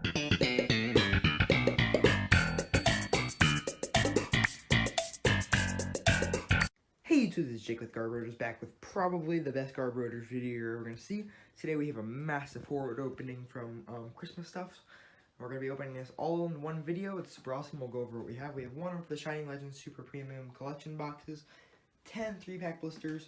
Hey YouTube, this is Jake with Garb Roaders, back with probably the best Garb Roaders video you're ever going to see. Today we have a massive Horde opening from Christmas stuff. We're going to be opening this all in one video. It's super awesome. We'll go over what we have. We have one of the Shining Legends Super Premium Collection boxes, 10 3-pack blisters,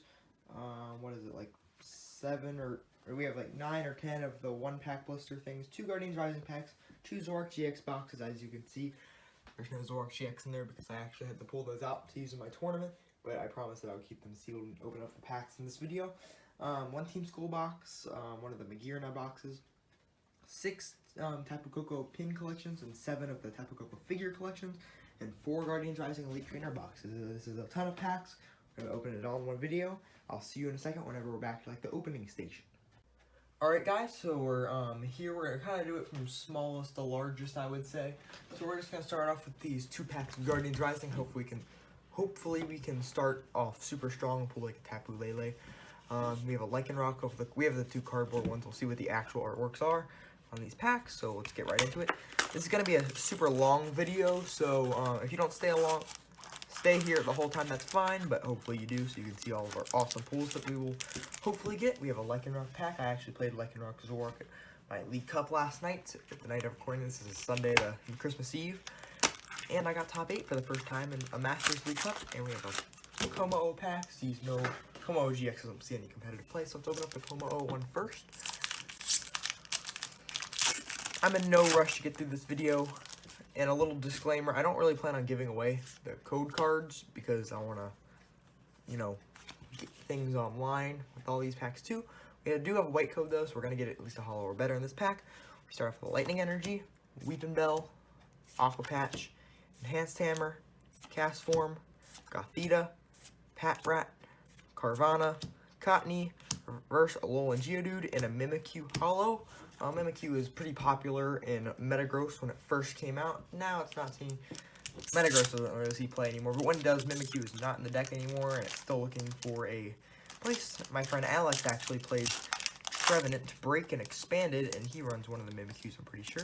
what is it, like 7 or we have like 9 or 10 of the 1-pack blister things, 2 Guardians Rising packs, 2 Zoroark GX boxes. As you can see, there's no Zoroark GX in there because I actually had to pull those out to use in my tournament. But I promised that I would keep them sealed and open up the packs in this video. 1 Team Skull box, one of the Magirna boxes, 6 Tapu Koko pin collections, and 7 of the Tapu Koko figure collections, and 4 Guardians Rising Elite Trainer boxes. This is a ton of packs. We're going to open it all in one video. I'll see you in a second whenever we're back to like the opening station. Alright guys, so we're here. We're going to kind of do it from smallest to largest, I would say. So we're just going to start off with these 2 packs of Guardians Rising. Hopefully we can start off super strong and pull like a Tapu Lele. We have a Lycanroc we have the 2 cardboard ones. We'll see what the actual artworks are on these packs, so let's get right into it. This is going to be a super long video, so if you don't stay here the whole time, that's fine, but hopefully you do, so you can see all of our awesome pulls that we will hopefully get. We have a Lycanroc pack. I actually played Lycanroc Zoroark at my League Cup last night, at the night of recording. This is Sunday to Christmas Eve. And I got top 8 for the first time in a Masters League Cup. And we have a Como pack. Sees no Como GX doesn't see any competitive play. So let's open up the Como one first. I'm in no rush to get through this video. And a little disclaimer, I don't really plan on giving away the code cards because I want to, get things online with all these packs too. We do have a white code though, so we're going to get at least a holo or better in this pack. We start off with a Lightning Energy, Weeping Bell, Aqua Patch, Enhanced Hammer, Cast Form, Gothita, Patrat, Carvana, Cottonee, Reverse Alolan Geodude, and a Mimikyu Holo. Mimikyu is pretty popular in Metagross when it first came out. Now it's not seen. Metagross doesn't really see play anymore, but when it does, Mimikyu is not in the deck anymore, and it's still looking for a place. My friend Alex actually plays Trevenant Break and Expanded, and he runs one of the Mimikyus, I'm pretty sure.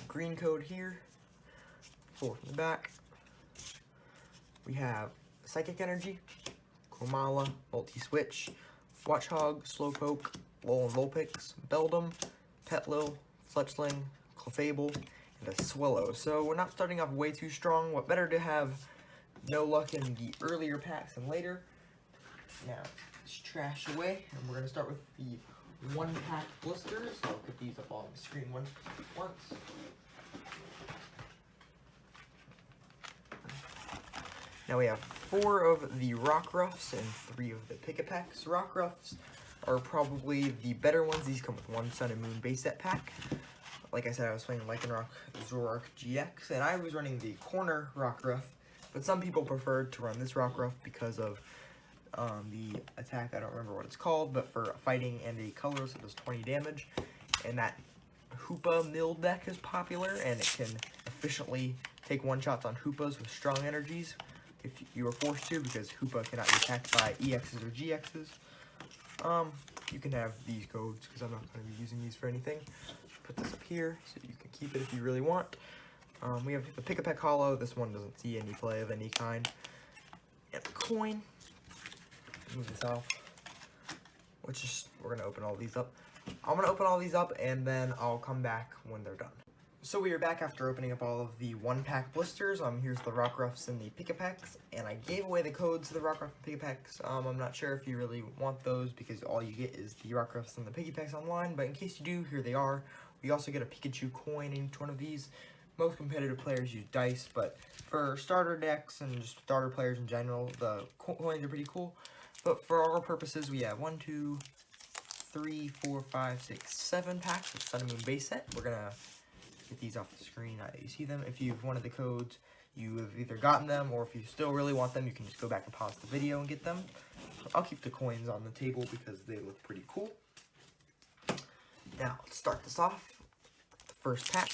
Green code here, 4 from the back. We have Psychic Energy, Komala, Multi-Switch, Watchog, Slowpoke, Alolan Vulpix, Beldum, Petlil, Fletchling, Clefable, and a Swallow. So we're not starting off way too strong. What better to have no luck in the earlier packs than later. Now, let's trash away, and we're going to start with the 1-pack blisters. I'll put these up on the screen once. Now we have 4 of the Rockruffs and 3 of the Pick-a-Packs. Rockruffs are probably the better ones. These come with 1 Sun and Moon base set pack. Like I said, I was playing Lycanroc Zoroark GX, and I was running the corner Rockruff, but some people preferred to run this Rockruff because of the attack. I don't remember what it's called, but for fighting and a color, so it does 20 damage. And that Hoopa Mill deck is popular, and it can efficiently take one-shots on Hoopas with strong energies if you are forced to, because Hoopa cannot be attacked by EXs or GXs. You can have these codes, because I'm not going to be using these for anything. Put this up here, so you can keep it if you really want. We have the Pick-a-Peck Holo. This one doesn't see any play of any kind. And the coin. Move this off. We're going to open all these up. I'm going to open all these up, and then I'll come back when they're done. So we are back after opening up all of the 1-pack blisters. Here's the Rockruffs and the Pick-a-Packs, and I gave away the codes to the Rockruff and Pick-a-Packs. I'm not sure if you really want those because all you get is the Rockruffs and the Pick-a-Packs online, but in case you do, here they are. We also get a Pikachu coin in each one of these. Most competitive players use dice, but for starter decks and just starter players in general, the coins are pretty cool. But for our purposes, we have 1, 2, 3, 4, 5, 6, 7 packs of Sun and Moon base set. We're going to get these off the screen. You see them. If you've wanted the codes, you have either gotten them, or if you still really want them, you can just go back and pause the video and get them. I'll keep the coins on the table because they look pretty cool. Now, let's start this off. The first pack.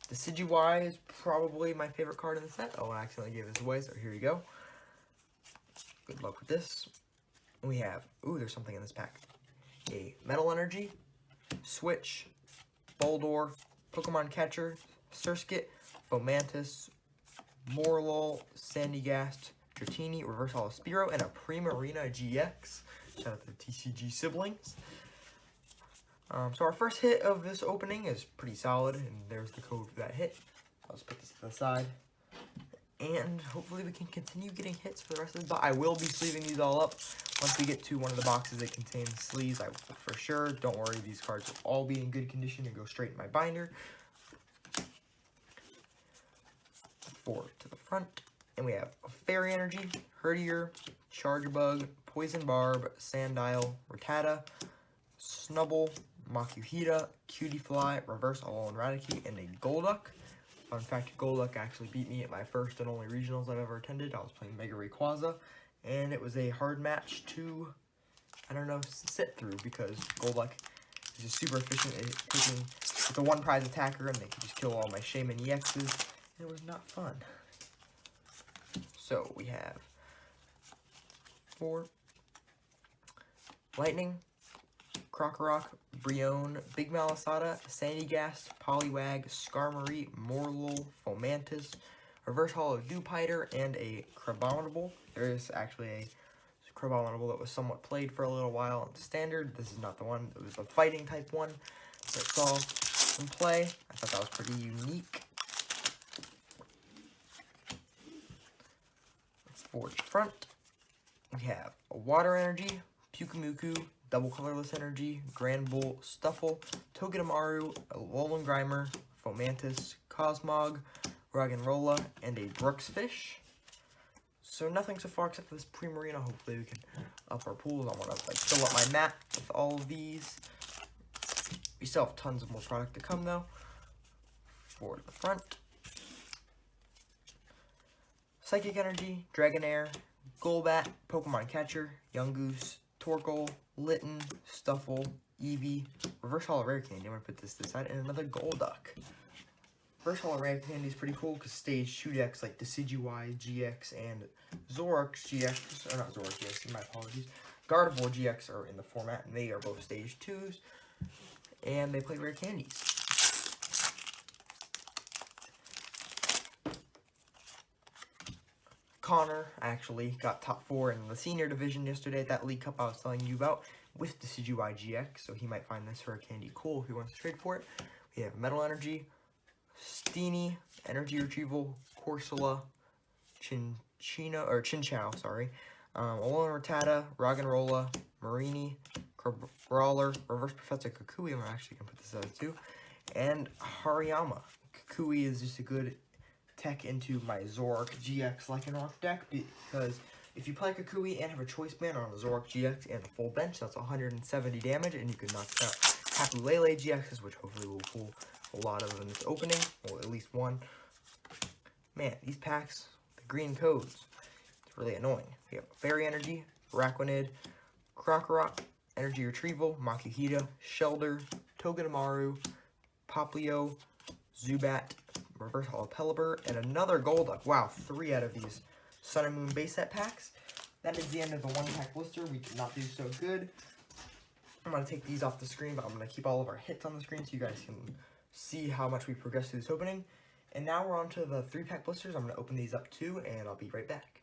The Decidueye is probably my favorite card in the set. Oh, I accidentally gave this away, so here you go. Good luck with this. We have, ooh, there's something in this pack. A Metal Energy, Switch, Boldore, Pokemon Catcher, Surskit, Fomantis, Morlul, Sandygast, Dratini, Reverse Holo Spearow, and a Primarina GX. Shout out to the TCG siblings. So our first hit of this opening is pretty solid, and there's the code for that hit. I'll just put this to the side. And hopefully we can continue getting hits for the rest of the box. I will be sleeving these all up. Once we get to one of the boxes that contains sleeves, I will for sure. Don't worry, these cards will all be in good condition and go straight in my binder. 4 to the front. And we have a Fairy Energy, Herdier, Chargebug, Poison Barb, Sandile, Rattata, Snubble, Makuhita, Cutiefly, Reverse Alolan Raticate, and a Golduck. Fun fact, Golduck actually beat me at my first and only regionals I've ever attended. I was playing Mega Rayquaza, and it was a hard match to, I don't know, sit through, because Golduck is just super efficient at taking, it's a one prize attacker, and they can just kill all my Shaman EXs, and it was not fun. So we have 4 Lightning, Krokorok, Brion, Big Malasada, Sandygast, Poliwag, Skarmory, Morlul, Fomantis, Reverse Holo Dewpider, and a Crabominable. There is actually a Crabominable that was somewhat played for a little while in Standard. This is not the one. It was the fighting type one that saw some play. I thought that was pretty unique. Forward to front, we have a Water Energy, Pyukumuku, Double Colorless Energy, Granbull, Stuffle, Togedemaru, a Alolan Grimer, Fomantis, Cosmog, Roggenrola, and a Brooksfish. So nothing so far except for this Primarina. Hopefully we can up our pools. I want to like fill up my mat with all of these. We still have tons of more product to come though. Forward to the front. Psychic Energy, Dragonair, Golbat, Pokemon Catcher, Yungoos, Torkoal, Litten, Stuffle, Eevee, Reverse Holo Rare Candy, I'm going to put this to the side, and another Golduck. Reverse Holo Rare Candy is pretty cool because stage 2 decks like Decidueye GX and Zoroark GX, or not Zoroark GX, my apologies, Gardevoir GX are in the format, and they are both stage 2s, and they play rare candies. Connor actually got top 4 in the senior division yesterday at that League Cup I was telling you about with the Decidueye GX, so he might find this rare candy cool if he wants to trade for it. We have Metal Energy, Steenie, Energy Retrieval, Corsola, Chinchou, sorry, Alolan Rattata, Roggenrola, Marini, Brawler, Reverse Professor Kukui, I'm actually going to put this out too, and Hariyama. Kukui is just a good tech into my Zoroark GX Lycanroc deck, because if you play Kukui and have a choice band on a Zoroark GX and a full bench, that's 170 damage, and you can knock out Tapu Koko GXs, which hopefully will pull a lot of in this opening, or at least one. Man, these packs, the green codes, it's really annoying. We have Fairy Energy, Araquanid, Krokorok, Energy Retrieval, Makuhita, Shelder, Togedemaru, Poplio, Zubat, Reverse Holo Pelipper, and another Golduck. Wow, 3 out of these Sun and Moon base set packs. That is the end of the 1-pack blister. We did not do so good. I'm going to take these off the screen, but I'm going to keep all of our hits on the screen so you guys can see how much we progressed through this opening. And now we're on to the 3-pack blisters. I'm going to open these up too, and I'll be right back.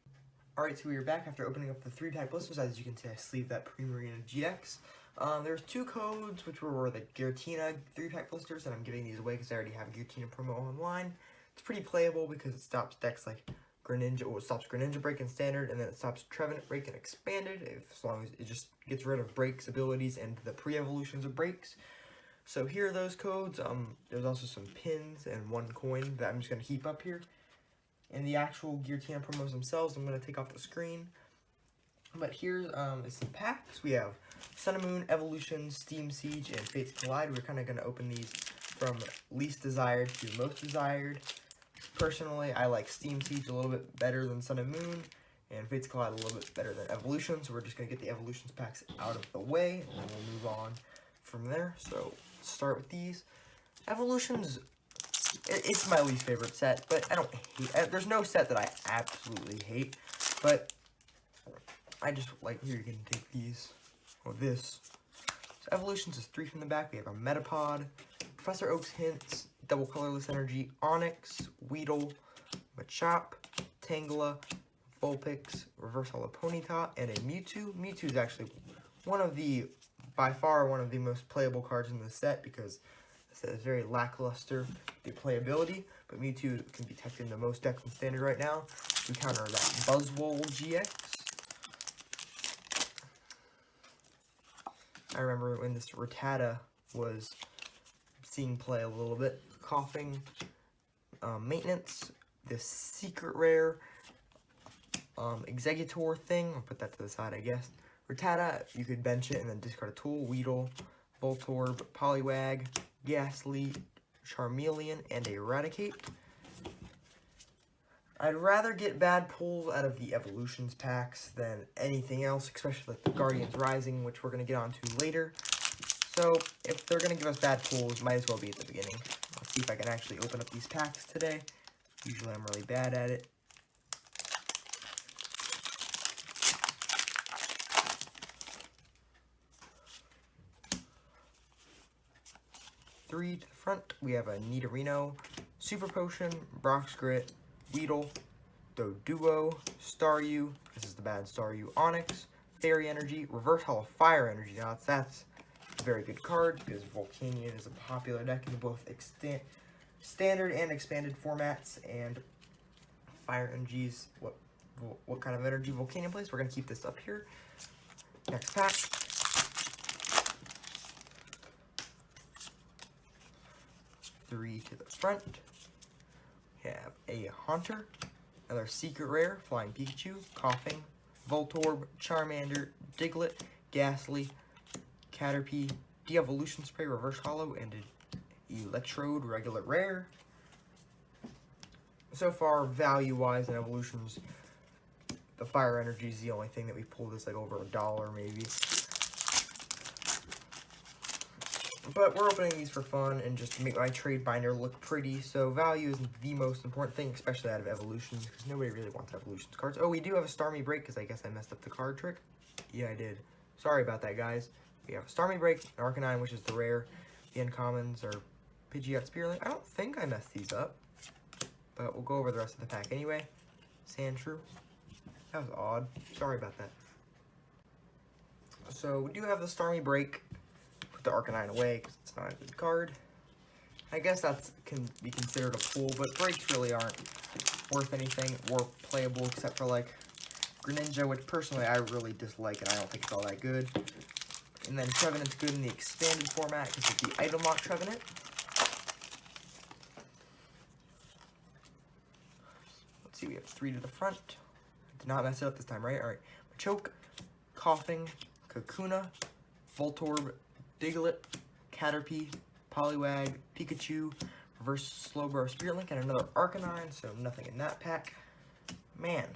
Alright, so we are back after opening up the 3-pack blisters. As you can see, I sleeved that Primarina GX. There's 2 codes, which were the Giratina 3-pack blisters, and I'm giving these away because I already have a Giratina promo online. It's pretty playable because it stops decks like Greninja, or it stops Greninja Break in Standard, and then it stops Trevenant Break in Expanded, as long as it just gets rid of Break's abilities and the pre-evolutions of Breaks. So here are those codes. There's also some pins and 1 coin that I'm just going to keep up here. And the actual Giratina promos themselves, I'm going to take off the screen. But here's some packs. We have Sun and Moon, Evolution, Steam Siege, and Fates Collide. We're kind of going to open these from least desired to most desired. Personally, I like Steam Siege a little bit better than Sun and Moon, and Fates Collide a little bit better than Evolution. So we're just going to get the Evolutions packs out of the way, and then we'll move on from there. So let's start with these. Evolutions, it's my least favorite set, but I don't hate it. There's no set that I absolutely hate, but I just like, here you can take these, or this. So evolutions is 3 from the back. We have a Metapod, Professor Oak's Hints, Double Colorless Energy, Onyx, Weedle, Machop, Tangela, Vulpix, Reverse Holo Ponyta, and a Mewtwo. Mewtwo is actually by far one of the most playable cards in the set because the set is very lackluster, the playability, but Mewtwo can be teched into most decks in Standard right now. We counter that Buzzwole GX. I remember when this Rattata was seeing play a little bit. Coughing, Maintenance, this Secret Rare, Executor thing. I'll put that to the side, I guess. Rattata, you could bench it and then discard a tool. Weedle, Voltorb, Poliwag, Ghastly, Charmeleon, and Eradicate. I'd rather get bad pulls out of the Evolutions packs than anything else, especially like the Guardians Rising, which we're going to get onto later. So, if they're going to give us bad pulls, might as well be at the beginning. Let's see if I can actually open up these packs today. Usually I'm really bad at it. Three to the front, we have a Nidorino, Super Potion, Brock's Grit, Weedle, Doduo, Staryu, this is the bad Staryu, Onyx, Fairy Energy, Reverse Holo Fire Energy. Now that's a very good card because Volcanion is a popular deck in both standard and expanded formats, and Fire Energy's what kind of energy Volcanion plays. We're gonna keep this up here. Next pack. Three to the front. We have a Haunter, another Secret Rare, Flying Pikachu, Coughing, Voltorb, Charmander, Diglett, Ghastly, Caterpie, De-Evolution Spray, Reverse Holo, and an Electrode, Regular Rare. So far, value-wise in Evolutions, the Fire Energy is the only thing that we pulled. Is like over $1 maybe. But we're opening these for fun and just to make my trade binder look pretty. So value is the most important thing, especially out of Evolutions, because nobody really wants Evolutions cards. Oh, we do have a Stormy Break, because I guess I messed up the card trick. Yeah, I did. Sorry about that, guys. We have a Stormy Break, an Arcanine, which is the rare. The uncommons are Pidgeot, Spearlink. I don't think I messed these up, but we'll go over the rest of the pack anyway. Sandshrew. That was odd. Sorry about that. So we do have the Stormy Break. Put the Arcanine away because it's not a good card. I guess that can be considered a pull, but breaks really aren't worth anything or playable except for like Greninja, which personally I really dislike and I don't think it's all that good. And then Trevenant's good in the expanded format because it's the Item Lock Trevenant. Let's see, we have 3 to the front. Did not mess it up this time, right? Alright. Machoke, Coughing, Kakuna, Voltorb, Diglett, Caterpie, Poliwag, Pikachu, Reverse Slowbro, Spearlink, and another Arcanine, so nothing in that pack. Man,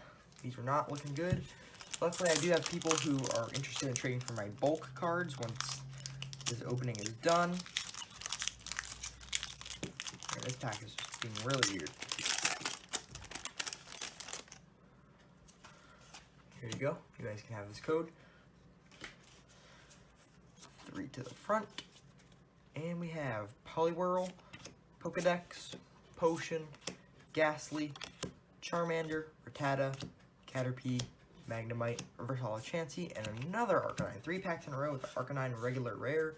these are not looking good. Luckily, I do have people who are interested in trading for my bulk cards once this opening is done. And this pack is just being really weird. Here you go. You guys can have this code. 3 to the front. And we have Poliwhirl, Pokedex, Potion, Ghastly, Charmander, Rattata, Caterpie, Magnemite, Reverse Holo Chansey, and another Arcanine. 3 packs in a row with the Arcanine Regular Rare.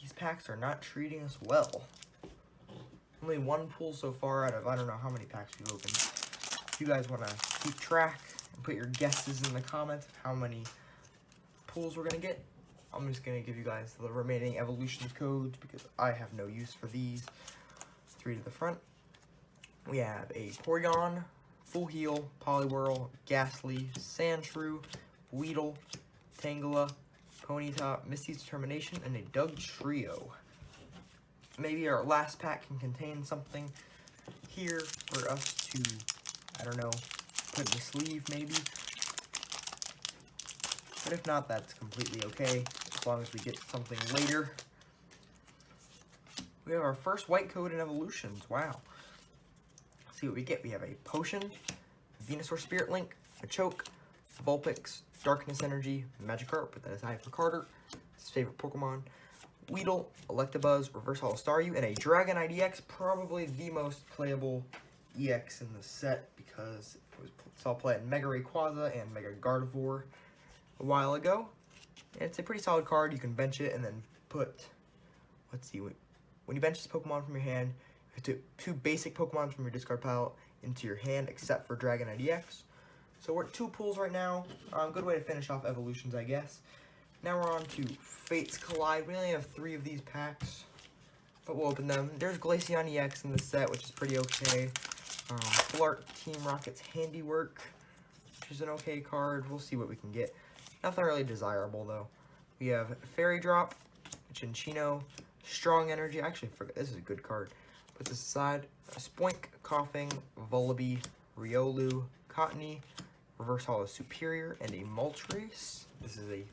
These packs are not treating us well. Only 1 pull so far out of I don't know how many packs we've opened. If you guys want to keep track and put your guesses in the comments of how many pulls we're going to get, I'm just going to give you guys the remaining evolution codes because I have no use for these. 3 to the front. We have a Porygon, Full Heal, Poliwhirl, Ghastly, Sandshrew, Weedle, Tangela, Ponyta, Misty's Determination, and a Doug Trio. Maybe our last pack can contain something here for us to, I don't know, put in the sleeve maybe. But if not, that's completely okay, as long as we get something later. We have our first white code in Evolutions. Wow. Let's see what we get. We have a Potion, Venusaur Spirit Link, a Choke, Vulpix, Darkness Energy, Magikarp, put that aside for Carter, his favorite Pokemon, Weedle, Electabuzz, Reverse Holo Staryu, and a Dragonite EX, probably the most playable EX in the set because it was saw play in Mega Rayquaza and Mega Gardevoir a while ago. And it's a pretty solid card. You can bench it and then put, let's see, when you bench this Pokemon from your hand, you put two basic Pokemon from your discard pile into your hand except for Dragonite EX. So we're at 2 pulls right now. Good way to finish off evolutions, I guess. Now we're on to Fates Collide. We only have 3 of these packs, but we'll open them. There's Glaceon EX in the set, which is pretty okay. Flart Team Rocket's Handiwork, which is an okay card. We'll see what we can get. Nothing really desirable, though. We have Fairy Drop, Chinchino, Strong Energy. I actually forgot. This is a good card. Put this aside. Spoink, Coughing, Vullaby, Riolu, Cottony, Reverse Holo Superior, and a Moltres. This is a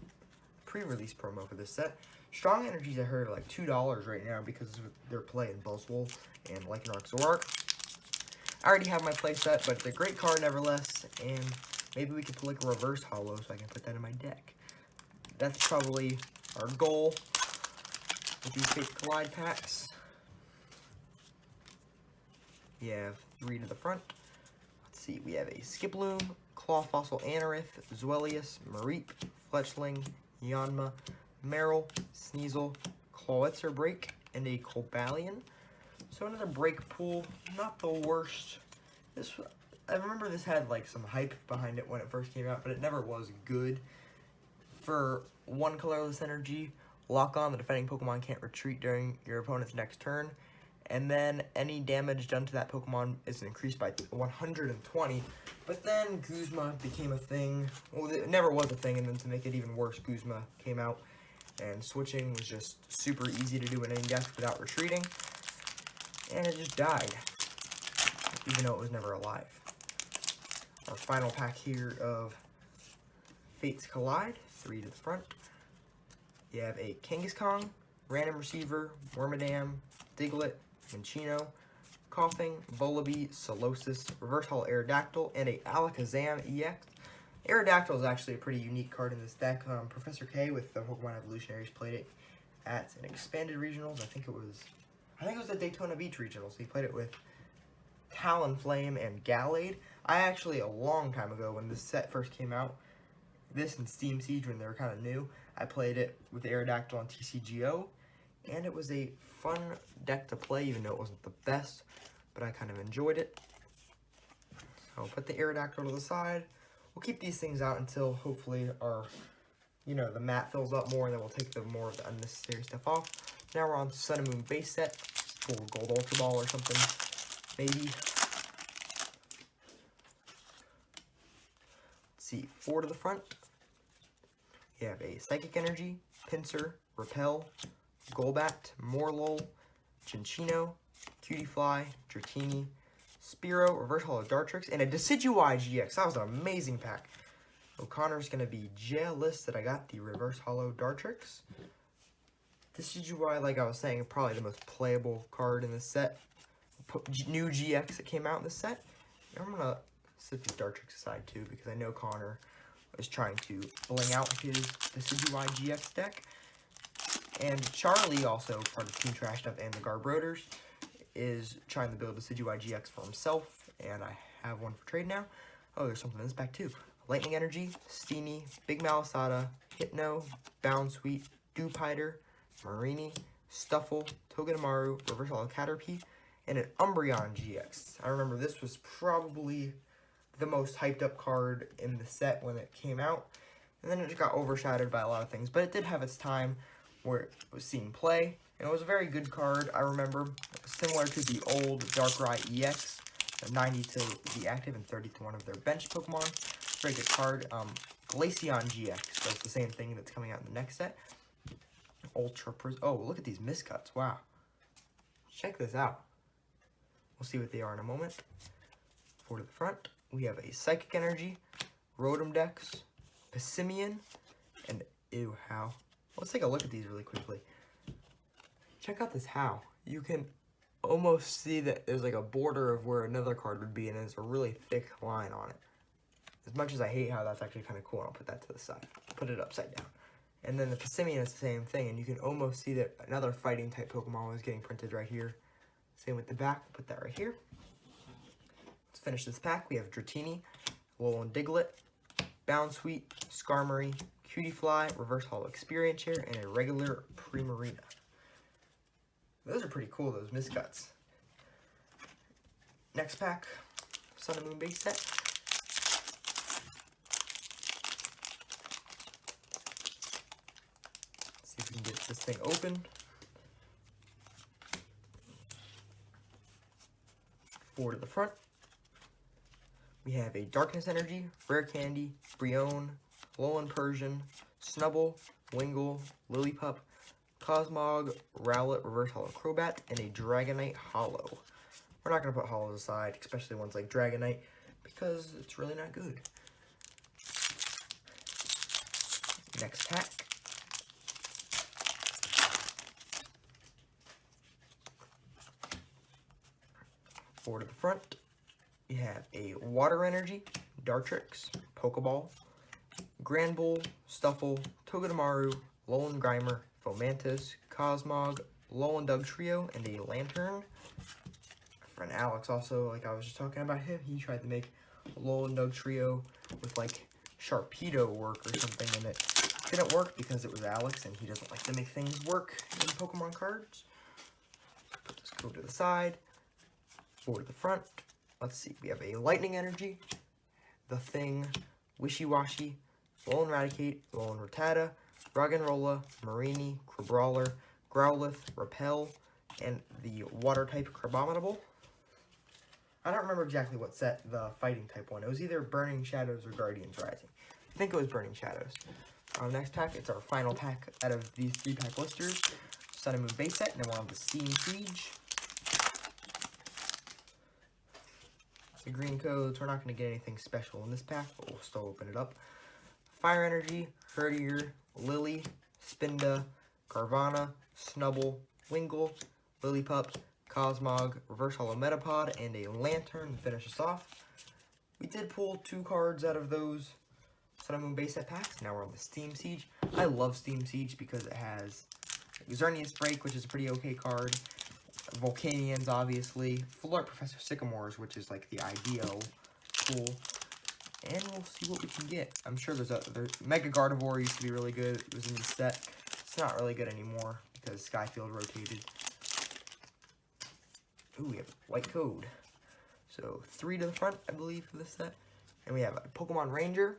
pre-release promo for this set. Strong Energies I heard are like $2 right now because of their play in Buzzwole and Lycanroc Zoroark. I already have my play set, but it's a great card nevertheless, and maybe we could put like a Reverse Holo so I can put that in my deck. That's probably our goal with these Fates Collide packs. We have 3 to the front. Let's see, we have a Skiploom, Claw Fossil Anorith, Zweilous, Mareep, Fletchling, Yanma, Meryl, Sneasel, Clawitzer Break, and a Cobalion. So another break pool, not the worst. I remember this had like some hype behind it when it first came out, but it never was good. For 1 colorless energy, lock on, the defending Pokemon can't retreat during your opponent's next turn. And then any damage done to that Pokemon is increased by 120. But then Guzma became a thing. Well, it never was a thing, and then to make it even worse, Guzma came out. And switching was just super easy to do in any deck without retreating. And it just died, even though it was never alive. Our final pack here of Fates Collide, 3 to the front. You have a Kangaskhan, Random Receiver, Wormadam, Diglett, Minchino, Coughing, Vullaby, Solosis, Reverse Holo Aerodactyl, and a Alakazam EX. Aerodactyl is actually a pretty unique card in this deck. Professor K with the Pokemon Evolutionaries played it at an expanded regionals. I think it was the Daytona Beach regionals. He played it with Talonflame and Gallade. I actually, a long time ago when this set first came out, this and Steam Siege when they were kind of new, I played it with Aerodactyl on TCGO, and it was a fun deck to play, even though it wasn't the best, but I kind of enjoyed it. So I'll put the Aerodactyl to the side. We'll keep these things out until hopefully our, the mat fills up more, and then we'll take more of the unnecessary stuff off. Now we're on Sun and Moon base set, full Gold Ultra Ball or something, maybe. Let's see, 4 to the front. We have a Psychic Energy, Pinsir, Repel, Golbat, Morlul, Chinchino, Cutiefly, Dratini, Spearow, Reverse Holo Dartrix, and a Decidueye GX. That was an amazing pack. O'Connor's going to be jealous that I got the Reverse Holo Dartrix. Decidueye, like I was saying, probably the most playable card in this set. New GX that came out in this set. I'm going to set these Dartrix aside too, because I know Connor is trying to bling out his Decidueye GX deck. And Charlie, also part of Team Trashed Up and the Garbroders, is trying to build a Decidueye GX for himself, and I have one for trade now. Oh, there's something in this pack too. Lightning Energy, Steenie, Big Malasada, Hypno, Bounsweet, Dewpider, Marini, Stuffle, Togedemaru, Reverse Holo Caterpie, and an Umbreon GX. I remember this was probably the most hyped up card in the set when it came out, and then it just got overshadowed by a lot of things, but it did have its time where it was seen play, and it was a very good card. I remember, similar to the old Darkrai EX, 90 to be active and 30 to one of their bench Pokemon. Very good card. Glaceon GX does the same thing that's coming out in the next set. Oh, look at these miscuts. Wow. Check this out. We'll see what they are in a moment. 4 to the front. We have a Psychic Energy, Rotom Dex, Passimian, and ew, how. Let's take a look at these really quickly. Check out this how. You can almost see that there's like a border of where another card would be, and there's a really thick line on it. As much as I hate how that's actually kind of cool, I'll put that to the side. Put it upside down. And then the Passimian is the same thing, and you can almost see that another fighting type Pokemon was getting printed right here. Same with the back, put that right here. Let's finish this pack. We have Dratini, Alolan Diglett, Bounsweet, Skarmory, Cutiefly, Reverse Holo Experience Share, and a regular Primarina. Those are pretty cool, those Miscuts. Next pack, Sun and Moon base set. See if we can get this thing open. Four to the front. We have a Darkness Energy, Rare Candy, Brion, Alolan Persian, Snubbull, Wingull, Lillipup, Cosmog, Rowlet, Reverse Holo Crobat, and a Dragonite Holo. We're not going to put holos aside, especially ones like Dragonite, because it's really not good. Next pack. Four to the front. We have a Water Energy, Dartrix, Pokeball, Granbull, Stuffle, Togedemaru, Alolan Grimer, Fomantis, Cosmog, Alolan Dugtrio, and a Lantern. My friend Alex also, like I was just talking about him, he tried to make Alolan Dugtrio with like Sharpedo work or something, and it didn't work because it was Alex, and he doesn't like to make things work in Pokemon cards. Put this code to the side, four to the front. Let's see, we have a Lightning Energy, The Thing, Wishy-Washy, Alolan Raticate, Alolan Rattata, Roggenrola, Marini, Crabrawler, Growlithe, Repel, and the Water-type Crabominable. I don't remember exactly what set the Fighting type one. It was either Burning Shadows or Guardians Rising. I think it was Burning Shadows. Next pack, it's our final pack out of these 3-pack blisters. Sun and Moon base set, and then we'll have the Steam Siege. The green codes, we're not going to get anything special in this pack, but we'll still open it up. Fire Energy, Herdier, Lily, Spinda, Carvana, Snubbull, Wingull, Lillipup, Cosmog, Reverse Holo Metapod, and a Lantern to finish us off. We did pull 2 cards out of those Sun and Moon base set packs. Now we're on the Steam Siege. I love Steam Siege because it has Xerneas Break, which is a pretty okay card. Volcanions, obviously. Full Art Professor Sycamores, which is like the ideal tool. And we'll see what we can get. I'm sure there's Mega Gardevoir used to be really good. It was in the set. It's not really good anymore because Skyfield rotated. Ooh, we have white code. So 3 to the front, I believe, for this set. And we have a Pokemon Ranger,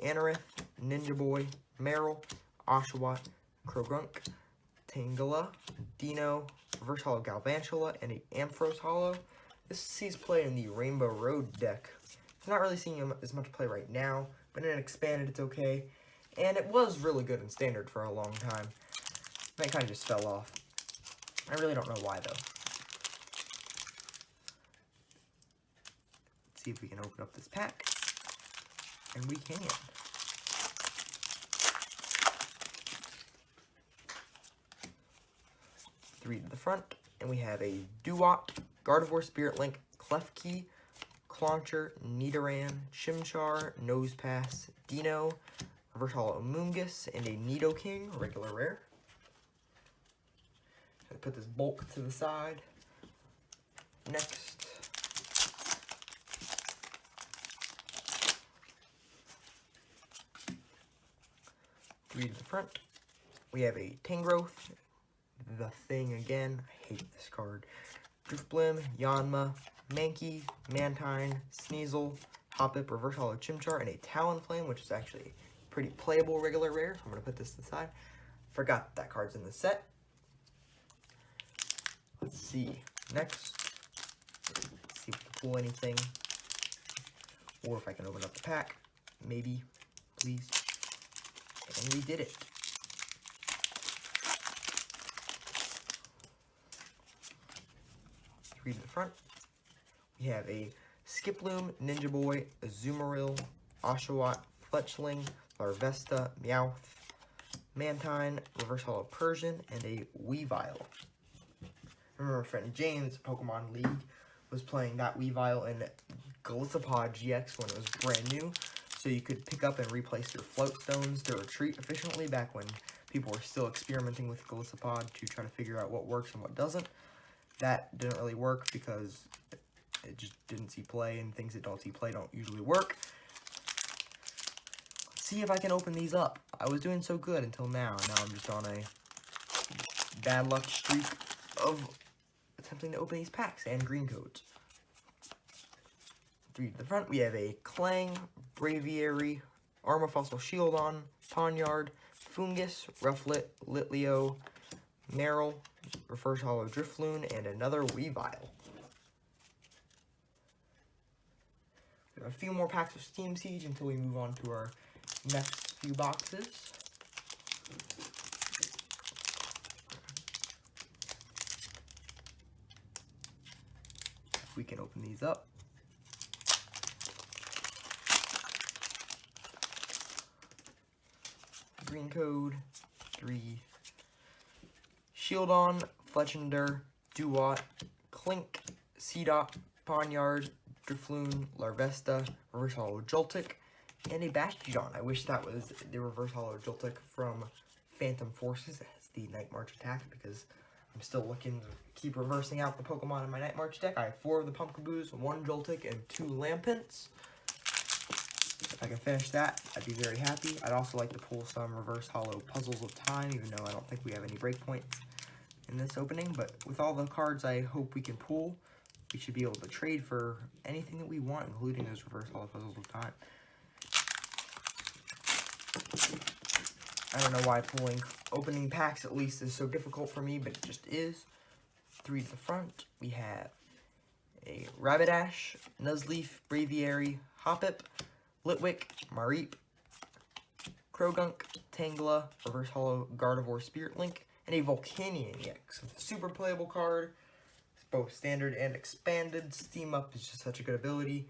Anorith, Ninja Boy, Meryl, Oshawott, Krogrunk, Tangela, Dino, Reverse Holo Galvantula, and an Ampharos Holo. This sees play in the Rainbow Road deck. It's not really seeing as much play right now, but in an expanded, it's okay. And it was really good in standard for a long time. That kind of just fell off. I really don't know why, though. Let's see if we can open up this pack. And we can. 3 to the front, and we have a Dewott, Gardevoir Spirit Link, Klefki, Clauncher, Nidoran, Chimchar, Nosepass, Dino, Reverse Holo Amoonguss, and a Nidoking, regular rare. I put this bulk to the side. Next, three to the front, we have a Tangrowth, The Thing again, I hate this card, Drifblim, Yanma, Mankey, Mantine, Sneasel, Hoppip, Reverse Holo Chimchar, and a Talonflame, which is actually a pretty playable regular rare, so I'm going to put this to the side. Forgot that card's in the set. Let's see. Next, let's see if we can pull anything, or if I can open up the pack. Maybe, please. And we did it. Three to the front. We have a Skiploom, Ninja Boy, Azumarill, Oshawott, Fletchling, Larvesta, Meowth, Mantine, Reverse Holo Persian, and a Weavile. I remember my friend James, Pokemon League, was playing that Weavile in Golisopod GX when it was brand new, so you could pick up and replace your float stones to retreat efficiently back when people were still experimenting with Golisopod to try to figure out what works and what doesn't. That didn't really work because it just didn't see play, and things that don't see play don't usually work. Let's see if I can open these up. I was doing so good until now. Now I'm just on a bad luck streak of attempting to open these packs and green codes. 3 to the front, we have a Clang, Braviary, Armor Fossil Shieldon, Pawniard, Fungus, Rufflet, Litleo, Meryl, Reverse Hollow Drifloon, and another Weavile. We have a few more packs of Steam Siege until we move on to our next few boxes. We can open these up. Green code, 3 Shieldon, Fletchender, Duat, Clink, Seedot, Pawniard, Drifloon, Larvesta, Reverse Hollow Joltik, and a Bastiodon. I wish that was the Reverse Hollow Joltik from Phantom Forces as the Night March attack, because I'm still looking to keep reversing out the Pokemon in my Night March deck. I have 4 of the Pumpkaboos, 1 Joltik, and 2 Lampents. If I can finish that, I'd be very happy. I'd also like to pull some Reverse Hollow Puzzles of Time, even though I don't think we have any breakpoints in this opening. But with all the cards I hope we can pull, we should be able to trade for anything that we want, including those Reverse Hollow Puzzles of Time. I don't know why opening packs at least is so difficult for me, but it just is. 3 to the front, we have a Rapidash, Nuzleaf, Braviary, Hoppip, Litwick, Mareep, Krogunk, Tangela, Reverse Hollow Gardevoir Spirit Link, and a Volcanion EX. It's a super playable card. It's both standard and expanded. Steam Up is just such a good ability,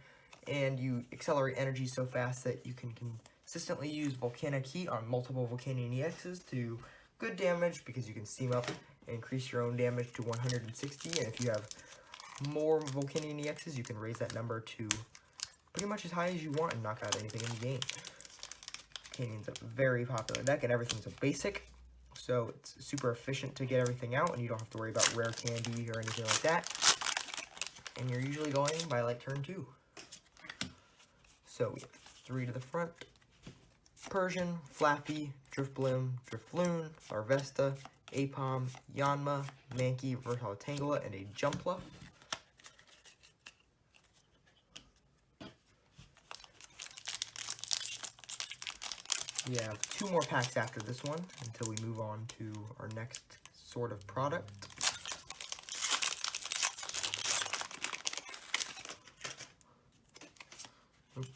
and you accelerate energy so fast that you can consistently use Volcanic Heat on multiple Volcanion EXs to good damage, because you can Steam Up and increase your own damage to 160, and if you have more Volcanion EXs, you can raise that number to pretty much as high as you want and knock out anything in the game. Volcanion's a very popular deck, and everything's a basic, so it's super efficient to get everything out, and you don't have to worry about rare candy or anything like that. And you're usually going by like turn 2. So we have 3 to the front. Persian, Flaffy, Drifblim, Drifloon, Larvesta, Apom, Yanma, Mankey, Reverse Hollow Tangela, and a Jumpluff. We have 2 more packs after this one until we move on to our next sort of product. Oops.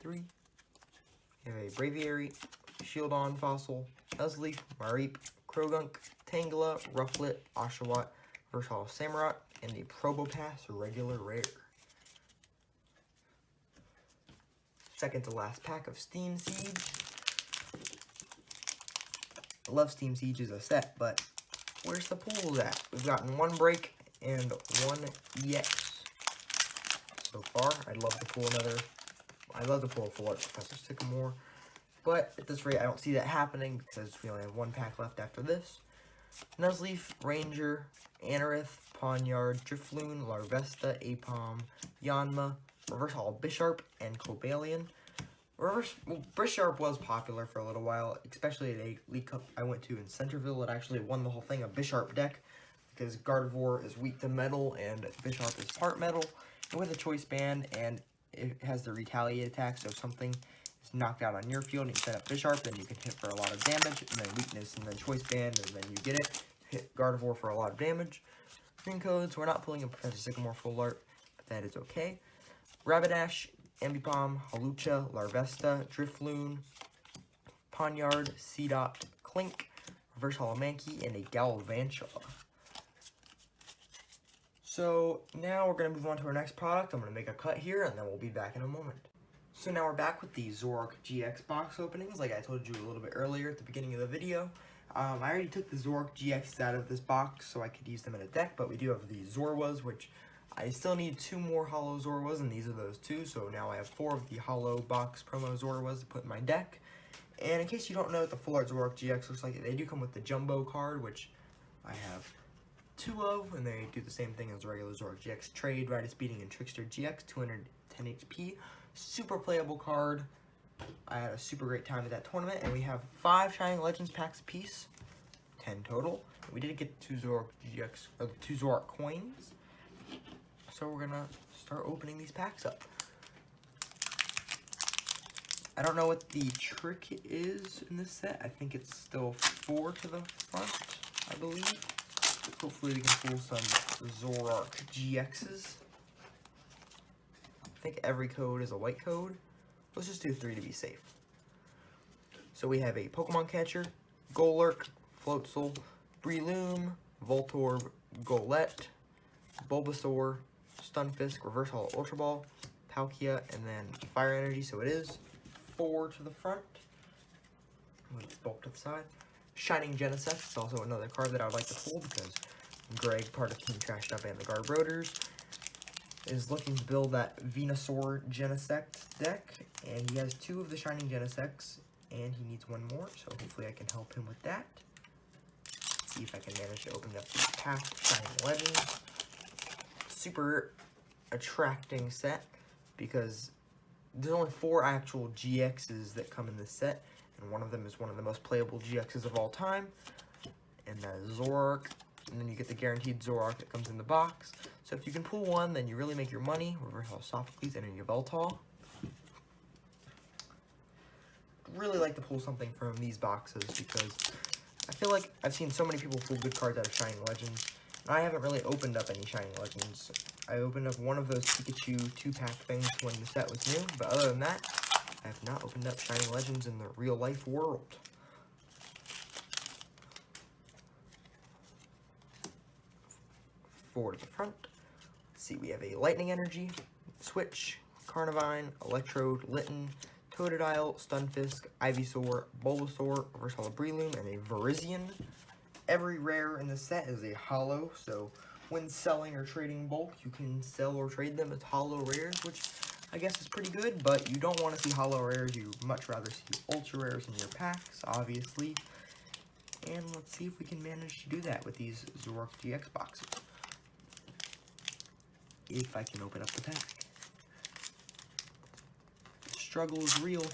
3. We have a Braviary, Shieldon Fossil, Nuzleaf, Mareep, Krogunk, Tangela, Rufflet, Oshawott, Reverse Hollow Samurott, and a Probopass Regular Rare. Second to last pack of Steam Siege. I love Steam Siege as a set, but where's the pulls at? We've gotten 1 break and 1 EX so far. I'd love to pull a full art Professor Sycamore, but at this rate I don't see that happening because we only have 1 pack left after this. Nuzleaf, Ranger, Anorith, Pawniard, Drifloon, Larvesta, Apom, Yanma, Reverse Hollow Bisharp, and Cobalion. Bisharp was popular for a little while, especially at a League Cup I went to in Centerville. It actually won the whole thing, a Bisharp deck, because Gardevoir is weak to metal, and Bisharp is part metal, and with a Choice Band, and it has the Retaliate attack, so if something is knocked out on your field and you set up Bisharp, then you can hit for a lot of damage, and then weakness, and then Choice Band, and then you get it, hit Gardevoir for a lot of damage. Green codes, we're not pulling a Professor Sycamore full art, but that is okay. Rapidash, Ambipom, Hawlucha, Larvesta, Drifloon, Pawniard, Seedot, Clink, Reverse Hollow Mankey, and a Galvantula. So now we're going to move on to our next product. I'm going to make a cut here, and then we'll be back in a moment. So now we're back with the Zoroark GX box openings, like I told you a little bit earlier at the beginning of the video. I already took the Zoroark GX out of this box so I could use them in a deck, but we do have the Zorwas, which I still need 2 more Holo Zoroarks, and these are those 2, so now I have 4 of the Holo Box Promo Zoroarks to put in my deck. And in case you don't know what the Full Art Zoroark GX looks like, they do come with the Jumbo card, which I have 2 of, and they do the same thing as the regular Zoroark GX Trade, Ride Speeding, and Trickster GX, 210 HP. Super playable card. I had a super great time at that tournament, and we have 5 Shining Legends packs apiece, 10 total. We did get 2 Zoroark GX, or 2 Zoroark coins, so we're gonna start opening these packs up. I don't know what the trick is in this set. I think it's still 4 to the front, I believe. Hopefully we can pull some Zoroark GXs. I think every code is a white code. Let's just do 3 to be safe. So we have a Pokemon Catcher, Golurk, Floatzel, Breloom, Voltorb, Golett, Bulbasaur, Stunfisk, Reverse Holo Ultra Ball, Palkia, and then Fire Energy. So it is 4 to the front. Let's bulk to the side. Shining Genesect is also another card that I would like to pull because Greg, part of Team Trashed Up and the Garbroders, is looking to build that Venusaur Genesect deck, and he has 2 of the Shining Genesects, and he needs 1 more, so hopefully I can help him with that. Let's see if I can manage to open up the pack of Shining Legends. Super attracting set, because there's only 4 actual GXs that come in this set, and one of them is one of the most playable GXs of all time, and that is Zoroark. And then you get the guaranteed Zoroark that comes in the box. So if you can pull 1, then you really make your money. Reverse Holo Sophocles and a Yveltal. Really like to pull something from these boxes because I feel like I've seen so many people pull good cards out of Shining Legends. And I haven't really opened up any Shining Legends. I opened up one of those Pikachu 2-pack things when the set was new. But other than that, I have not opened up Shining Legends in the real life world. Forward to the front. Let's see, we have a Lightning Energy, Switch, Carnivine, Electrode, Litten, Totodile, Stunfisk, Ivysaur, Bulbasaur, Reverse Holo Breloom, and a Virizion. Every rare in the set is a holo, so when selling or trading bulk, you can sell or trade them as holo rares, which I guess is pretty good, but you don't want to see holo rares. You much rather see ultra rares in your packs, obviously. And let's see if we can manage to do that with these Zoroark GX boxes. If I can open up the pack. The struggle is real.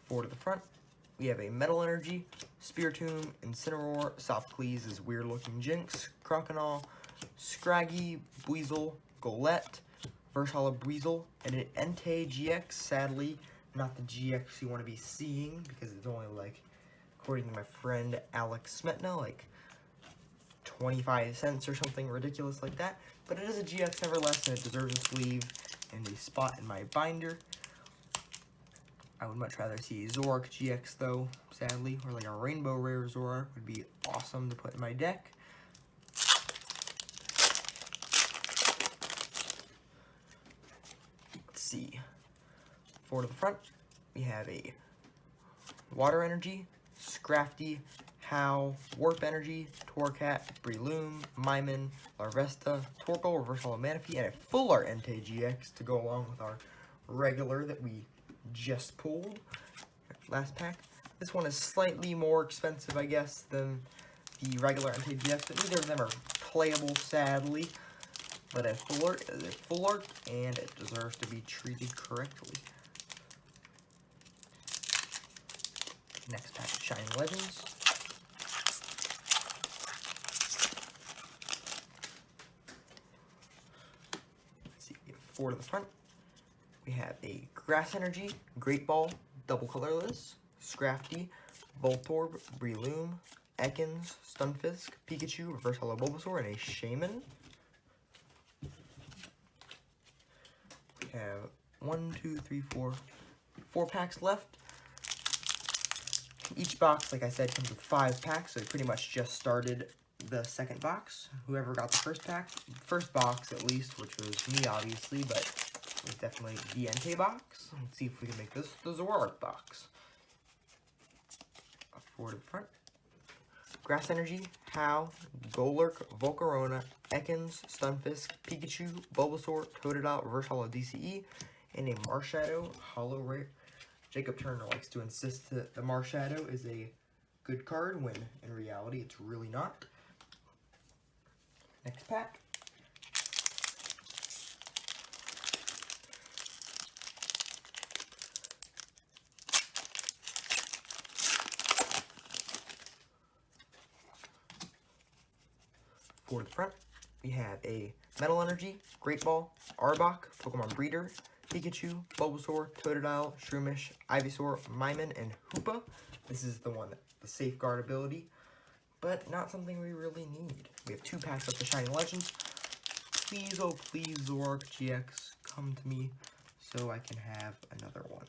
Forward to the front, we have a Metal Energy, Spiritomb, Incineroar, Sophocles is Weird Looking Jinx, Croconaw, Scraggy, Buizel, Golett, Reverse Holo Buizel, and an Entei GX, sadly, not the GX you want to be seeing because it's only like, according to my friend Alex Smetna, like 25 cents or something ridiculous like that. But it is a GX nevertheless, and it deserves a sleeve and a spot in my binder. I would much rather see Zoroark GX though, sadly, or like a Rainbow Rare Zoroark would be awesome to put in my deck. Let's see. Forward to the front, we have a Water Energy, Scrafty, How, Warp Energy, Torcat, Breloom, Myman, Larvesta, Torkoal, Reverse Holo Manaphy, and a Full Art Entei GX to go along with our regular that we just pulled. Last pack. This one is slightly more expensive, I guess, than the regular Entei GX, but neither of them are playable, sadly. But a Full Art is a Full Art, and it deserves to be treated correctly. Next pack of Shining Legends. Let's see, we have 4 to the front. We have a Grass Energy, Great Ball, Double Colorless, Scrafty, Voltorb, Breloom, Ekans, Stunfisk, Pikachu, Reverse Holo Bulbasaur, and a Shaman. We have 4 packs left. Each box, like I said, comes with 5 packs, so we pretty much just started the second box. Whoever got the first box at least, which was me obviously, but it was definitely the Entei box. Let's see if we can make this the Zoroark box. Forward to the front, Grass Energy, How, Golurk, Volcarona, Ekans, Stunfisk, Pikachu, Bulbasaur, Totodile, Reverse Holo DCE, and a Marshadow Holo Rare. Jacob Turner likes to insist that the Marshadow is a good card when in reality it's really not. Next pack. For the front, we have a Metal Energy, Great Ball, Arbok, Pokemon Breeder, Pikachu, Bulbasaur, Totodile, Shroomish, Ivysaur, Maimin, and Hoopa. This is the one, the Safeguard ability, but not something we really need. We have 2 packs of the Shining Legends. Please, oh please, Zoroark GX, come to me so I can have another one.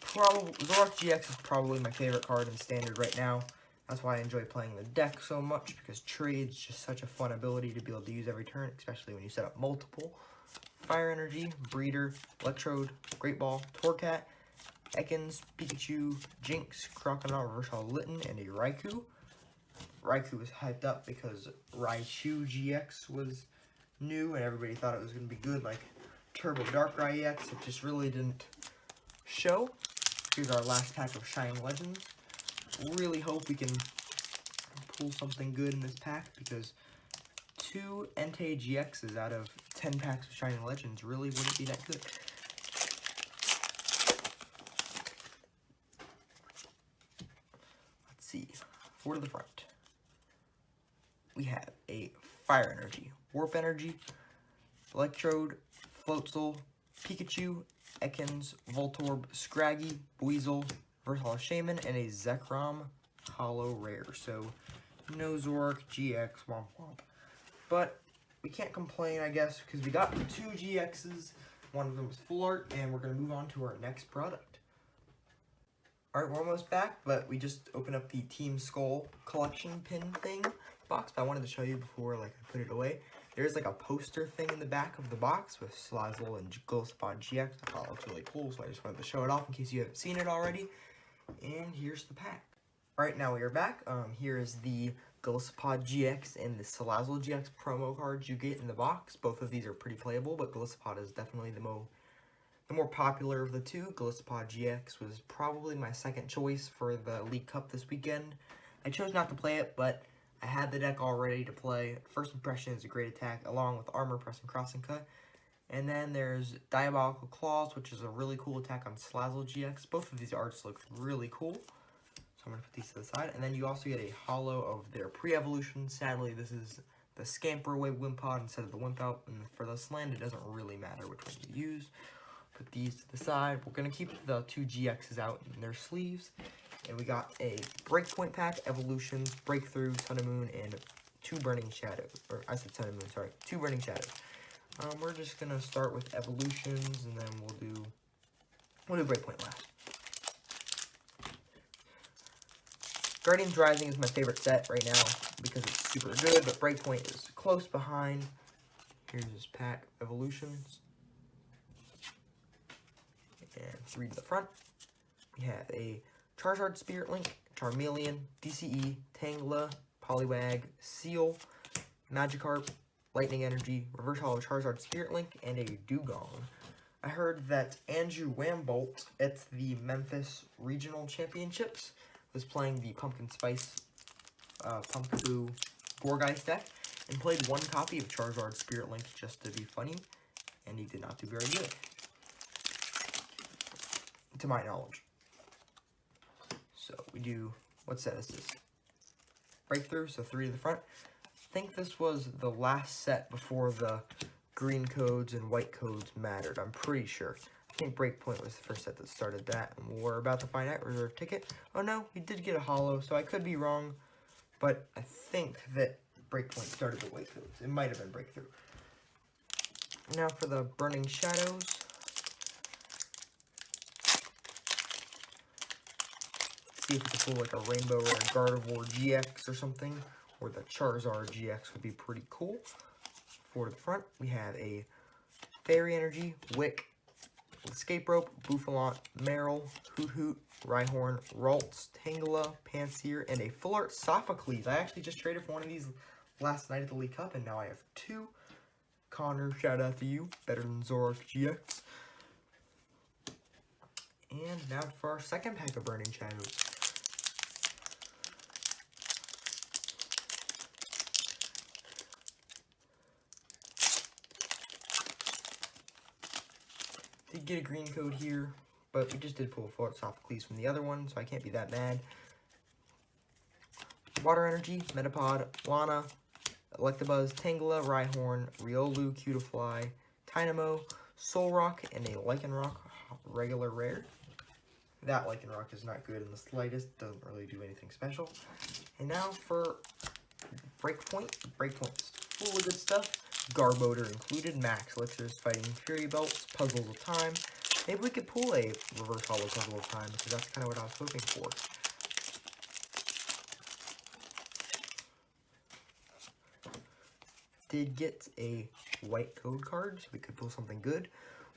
Zoroark GX is probably my favorite card in Standard right now. That's why I enjoy playing the deck so much, because Trade's just such a fun ability to be able to use every turn, especially when you set up multiple. Fire Energy, Breeder, Electrode, Great Ball, Torcat, Ekans, Pikachu, Jinx, Crocodile, Reverse Holo Litten, and a Raikou. Raikou was hyped up because Raichu GX was new and everybody thought it was going to be good, like Turbo Darkrai EX. It just really didn't show. Here's our last pack of Shining Legends. Really hope we can pull something good in this pack, because 2 Entei GXs out of 10 packs of Shining Legends really wouldn't be that good. Let's see. 4 to the front. We have a Fire Energy, Warp Energy, Electrode, Floatzel, Pikachu, Ekans, Voltorb, Scraggy, Buizel, Reverse Holo Shaman, and a Zekrom Holo Rare. So, no Zoroark GX, womp womp. But we can't complain, I guess, because we got 2 GXs. One of them was full art, and we're going to move on to our next product. Alright, we're almost back, but we just opened up the Team Skull collection pin thing box. But I wanted to show you before I put it away. There's like a poster thing in the back of the box with Salazzle and Golisopod GX. I thought it looked really cool, so I just wanted to show it off in case you haven't seen it already. And here's the pack. Alright, now we are back. Here is the Golisopod GX and the Salazzle GX promo cards you get in the box. Both of these are pretty playable, but Golisopod is definitely the more popular of the 2. Golisopod GX was probably my second choice for the League Cup this weekend. I chose not to play it, but I had the deck all ready to play. First Impression is a great attack, along with Armor Press and Cross and Cut. And then there's Diabolical Claws, which is a really cool attack on Salazzle GX. Both of these arts look really cool. So I'm going to put these to the side. And then you also get a holo of their pre-evolution. Sadly, this is the Scamper Away Wimpod instead of the Wimpout. And for this land, it doesn't really matter which one you use. Put these to the side. We're going to keep the 2 GXs out in their sleeves. And we got a Breakpoint pack, Evolutions, Breakthrough, Sun and Moon, and 2 Burning Shadows. Or I said Sun and Moon, sorry. 2 Burning Shadows. We're just going to start with Evolutions, and then we'll do Breakpoint last. Guardians Rising is my favorite set right now because it's super good, but Breakpoint is close behind. Here's this pack, Evolutions. And 3 to the front. We have a Charizard Spirit Link, Charmeleon, DCE, Tangela, Poliwag, Seal, Magikarp, Lightning Energy, Reverse Holo Charizard Spirit Link, and a Dugong. I heard that Andrew Wambolt at the Memphis Regional Championships was playing the Pumpkin Spice, Pumpkaboo Gourgeist deck, and played 1 copy of Charizard Spirit Link just to be funny, and he did not do very good, to my knowledge. So we do, what set is this? Breakthrough, so 3 to the front. I think this was the last set before the green codes and white codes mattered. I'm pretty sure. I think Breakpoint was the first set that started that. And we're about to find out. Reserve ticket. Oh no, we did get a holo, so I could be wrong. But I think that Breakpoint started the white codes. It might have been Breakthrough. Now for the Burning Shadows. See if we can pull like a Rainbow or a Gardevoir GX or something. Or the Charizard GX would be pretty cool. For the front, we have a Fairy Energy, Wick, Escape Rope, Bouffalant, Meryl, Hoot Hoot, Rhyhorn, Ralts, Tangela, Panseer, and a Full Art Sophocles. I actually just traded for one of these last night at the League Cup, and now I have 2. Connor, shout out to you. Better than Zoroark GX. And now for our second pack of Burning Shadows. Did get a green code here, but we just did pull a Full Art Sophocles from the other one, so I can't be that mad. Water Energy, Metapod, Lana, Electabuzz, Tangela, Rhyhorn, Riolu, Cutiefly, Tynamo, Solrock, and a Lycanroc regular rare. That Lycanroc is not good in the slightest, doesn't really do anything special. And now for Breakpoint. Breakpoint's full of good stuff. Garbodor included, Max Elixirs, Fighting Fury Belts, Puzzles of Time. Maybe we could pull a Reverse Hollow Puzzle of Time, because that's kind of what I was hoping for. Did get a white code card, so we could pull something good.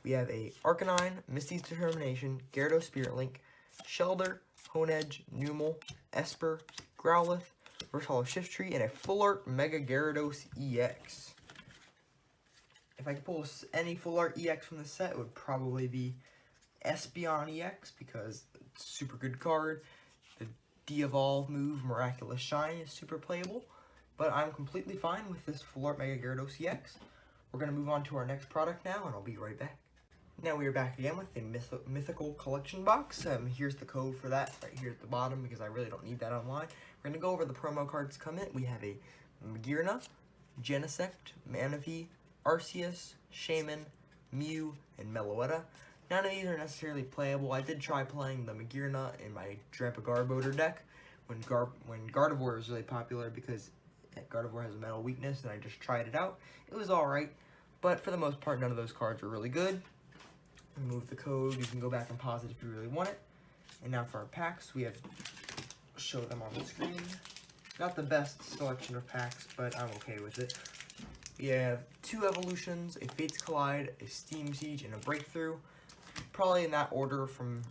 We have a Arcanine, Misty's Determination, Gyarados Spirit Link, Shelder, Honedge, Numel, Esper, Growlithe, Reverse Hollow Shift Tree, and a Full Art Mega Gyarados EX. If I could pull any Full Art EX from this set, it would probably be Espeon EX, because it's a super good card. The De-Evolve move, Miraculous Shine, is super playable. But I'm completely fine with this Full Art Mega Gyarados EX. We're going to move on to our next product now, and I'll be right back. Now we are back again with a Mythical collection box. Here's the code for that right here at the bottom, because I really don't need that online. We're going to go over the promo cards come in. We have a Magearna, Genesect, Manaphy, Arceus, Shaman, Mew, and Meloetta. None of these are necessarily playable. I did try playing the Magearna in my Drampa Garbodor deck when Gardevoir was really popular, because Gardevoir has a metal weakness, and I just tried it out. It was alright, but for the most part, none of those cards are really good. Remove the code. You can go back and pause it if you really want it. And now for our packs, we have, show them on the screen. Not the best selection of packs, but I'm okay with it. We have 2 Evolutions, a Fates Collide, a Steam Siege, and a Breakthrough. Probably in that order from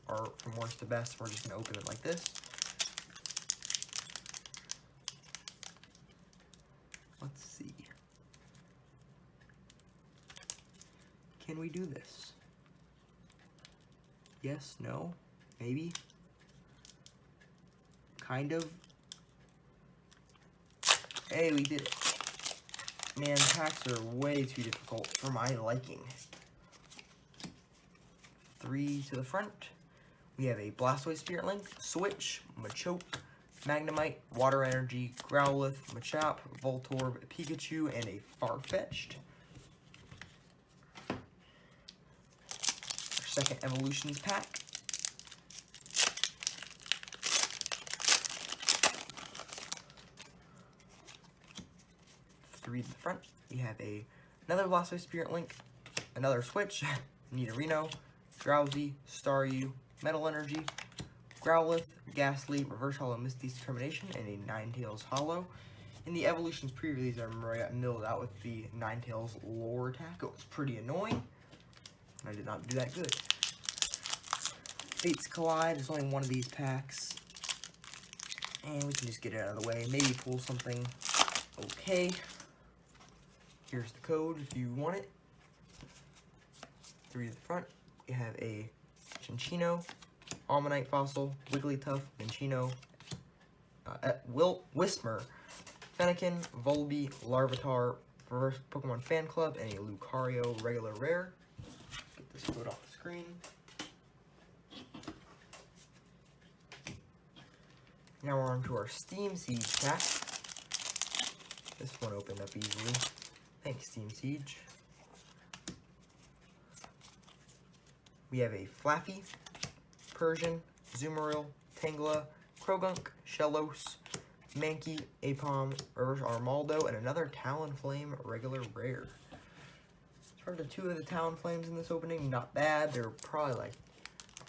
worst to best. We're just going to open it like this. Let's see. Can we do this? Yes, no, maybe, kind of. Hey, we did it. Man, packs are way too difficult for my liking. 3 to the front. We have a Blastoise Spirit Link, Switch, Machoke, Magnemite, Water Energy, Growlithe, Machop, Voltorb, Pikachu, and a Farfetch'd. Our second Evolutions pack. Three to the front. We have another Blastoise Spirit Link, another Switch, Nidorino, Drowsy, Staryu, Metal Energy, Growlithe, Ghastly, Reverse Hollow Misty's Determination, and a Ninetales Hollow. In the Evolutions pre-release, I remember I got milled out with the Ninetales Lore attack. It was pretty annoying, and I did not do that good. Fates Collide, there's only one of these packs, and we can just get it out of the way. Maybe pull something okay. Here's the code if you want it. 3 to the front. We have a Cinccino, Almanite Fossil, Wigglytuff, Minccino, Whismur, Fennekin, Volby, Larvitar, Reverse Pokemon Fan Club, and a Lucario regular rare. Get this code off the screen. Now we're on to our Steam Siege pack. This one opened up easily. Thanks, Steam Siege. We have a Flaffy, Persian, Zoomeril, Tangela, Krogunk, Shellos, Mankey, Apom, Reverse Armaldo, and another Talonflame regular rare. Started to 2 of the Talonflames in this opening. Not bad. They're probably like,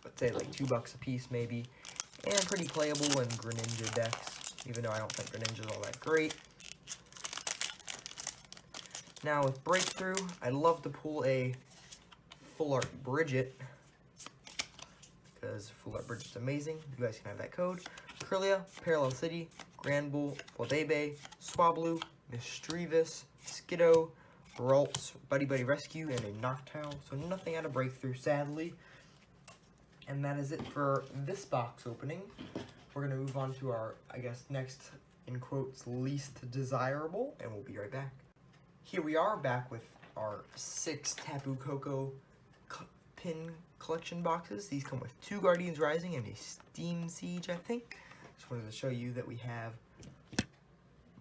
let's say like $2 a piece maybe. And pretty playable in Greninja decks, even though I don't think Greninja's all that great. Now with Breakthrough, I'd love to pull a Full Art Bridget, because Full Art Bridge is amazing. You guys can have that code. Kirlia, Parallel City, Granbull, Flabebe, Swablu, Mischievous, Skiddo, Ralts, Buddy Buddy Rescue, and a Noctowl. So nothing out of Breakthrough, sadly. And that is it for this box opening. We're going to move on to our, I guess, next, in quotes, least desirable, and we'll be right back. Here we are, back with our 6 Tapu Koko pin collection boxes. These come with 2 Guardians Rising and a Steam Siege, I think. Just wanted to show you that we have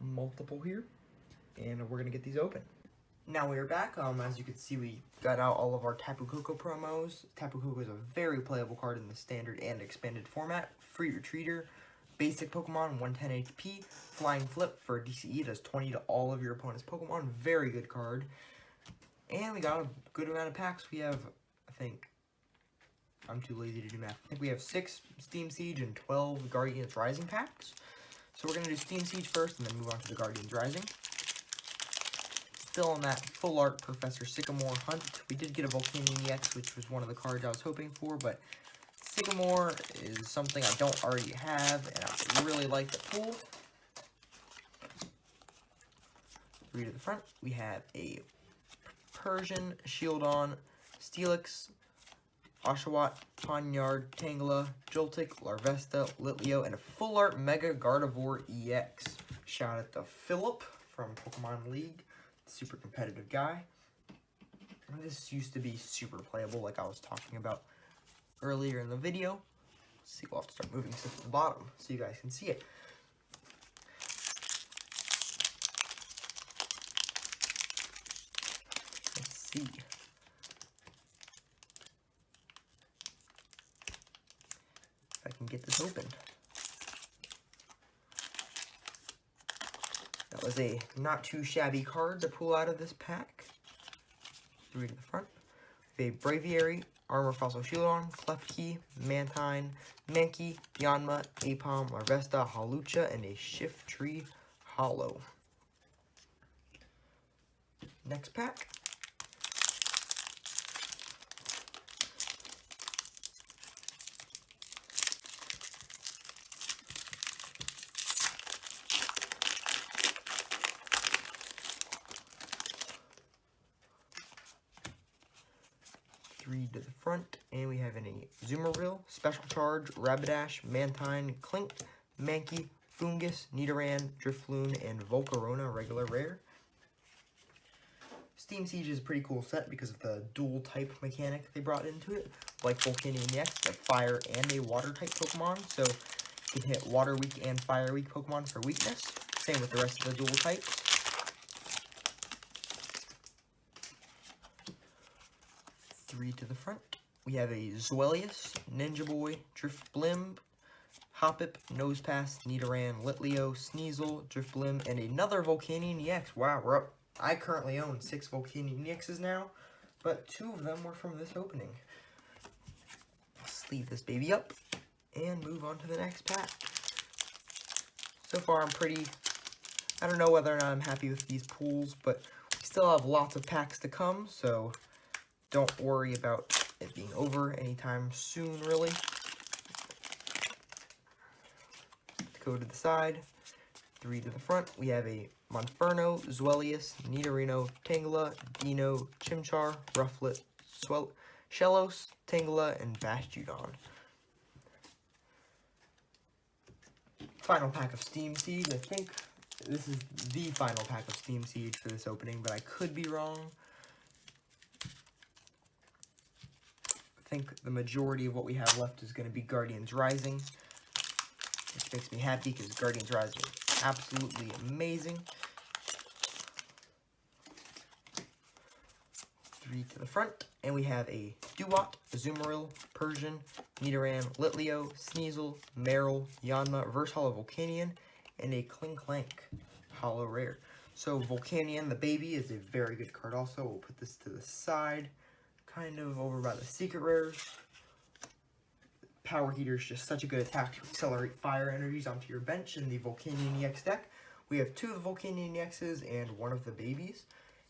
multiple here, and we're going to get these open. Now we are back. As you can see, we got out all of our Tapu Koko promos. Tapu Koko is a very playable card in the standard and expanded format. Free Retreater, basic Pokemon, 110 HP, Flying Flip for DCE, does 20 to all of your opponent's Pokemon. Very good card. And we got a good amount of packs. We have, I think, I'm too lazy to do math. I think we have 6 Steam Siege and 12 Guardians Rising packs. So we're going to do Steam Siege first and then move on to the Guardians Rising. Still on that full art Professor Sycamore hunt. We did get a Volcanion EX, which was one of the cards I was hoping for, but Sycamore is something I don't already have, and I really like the pool. 3 to the front, we have a Persian, Shieldon, Steelix, Oshawott, Pawniard, Tangela, Joltik, Larvesta, Litleo, and a full art Mega Gardevoir EX. Shout out to Philip from Pokemon League. Super competitive guy. This used to be super playable, like I was talking about earlier in the video. Let's see, we'll have to start moving stuff to the bottom so you guys can see it. Let's see. If I can get this open. That was a not too shabby card to pull out of this pack. 3 to the front. We have a Braviary, Armor Fossil Shieldon, Klefki, Mantine, Mankey, Yanma, Apom, Larvesta, Hawlucha, and a Shiftry Hollow. Next pack. To the front, and we have a Zoomerville, Special Charge, Rapidash, Mantine, Clink, Mankey, Fungus, Nidoran, Drifloon, and Volcarona regular rare. Steam Siege is a pretty cool set because of the dual type mechanic they brought into it. Like Volcanion EX, a fire and a water type Pokemon, so you can hit water weak and fire weak Pokemon for weakness. Same with the rest of the dual types. 3 to the front. We have a Zweilous, Ninja Boy, Drifblim, Hoppip, Nosepass, Nidoran, Litleo, Sneasel, Drifblim, and another Volcanion EX. Wow, we're up. I currently own 6 Volcanion EXs now, but 2 of them were from this opening. Let's leave this baby up and move on to the next pack. So far, I don't know whether or not I'm happy with these pools, but we still have lots of packs to come, so don't worry about it being over anytime soon, really. To go to the side, 3 to the front, we have a Monferno, Zweilous, Nidorino, Tangela, Dino, Chimchar, Rufflet, Shellos, Tangela, and Bastiodon. Final pack of Steam Siege. I think this is the final pack of Steam Siege for this opening, but I could be wrong. I think the majority of what we have left is going to be Guardians Rising, which makes me happy because Guardians Rising is absolutely amazing. 3 to the front, and we have a Duat, Azumarill, Persian, Nidoran, Litleo, Sneasel, Marill, Yanma, Reverse Hollow Volcanion, and a Clank Hollow Rare. So Volcanion, the baby, is a very good card also. We'll put this to the side, kind of over by the secret rares. Power Heater is just such a good attack to accelerate fire energies onto your bench in the Volcanion EX deck. We have 2 of the Volcanion EXs and 1 of the babies.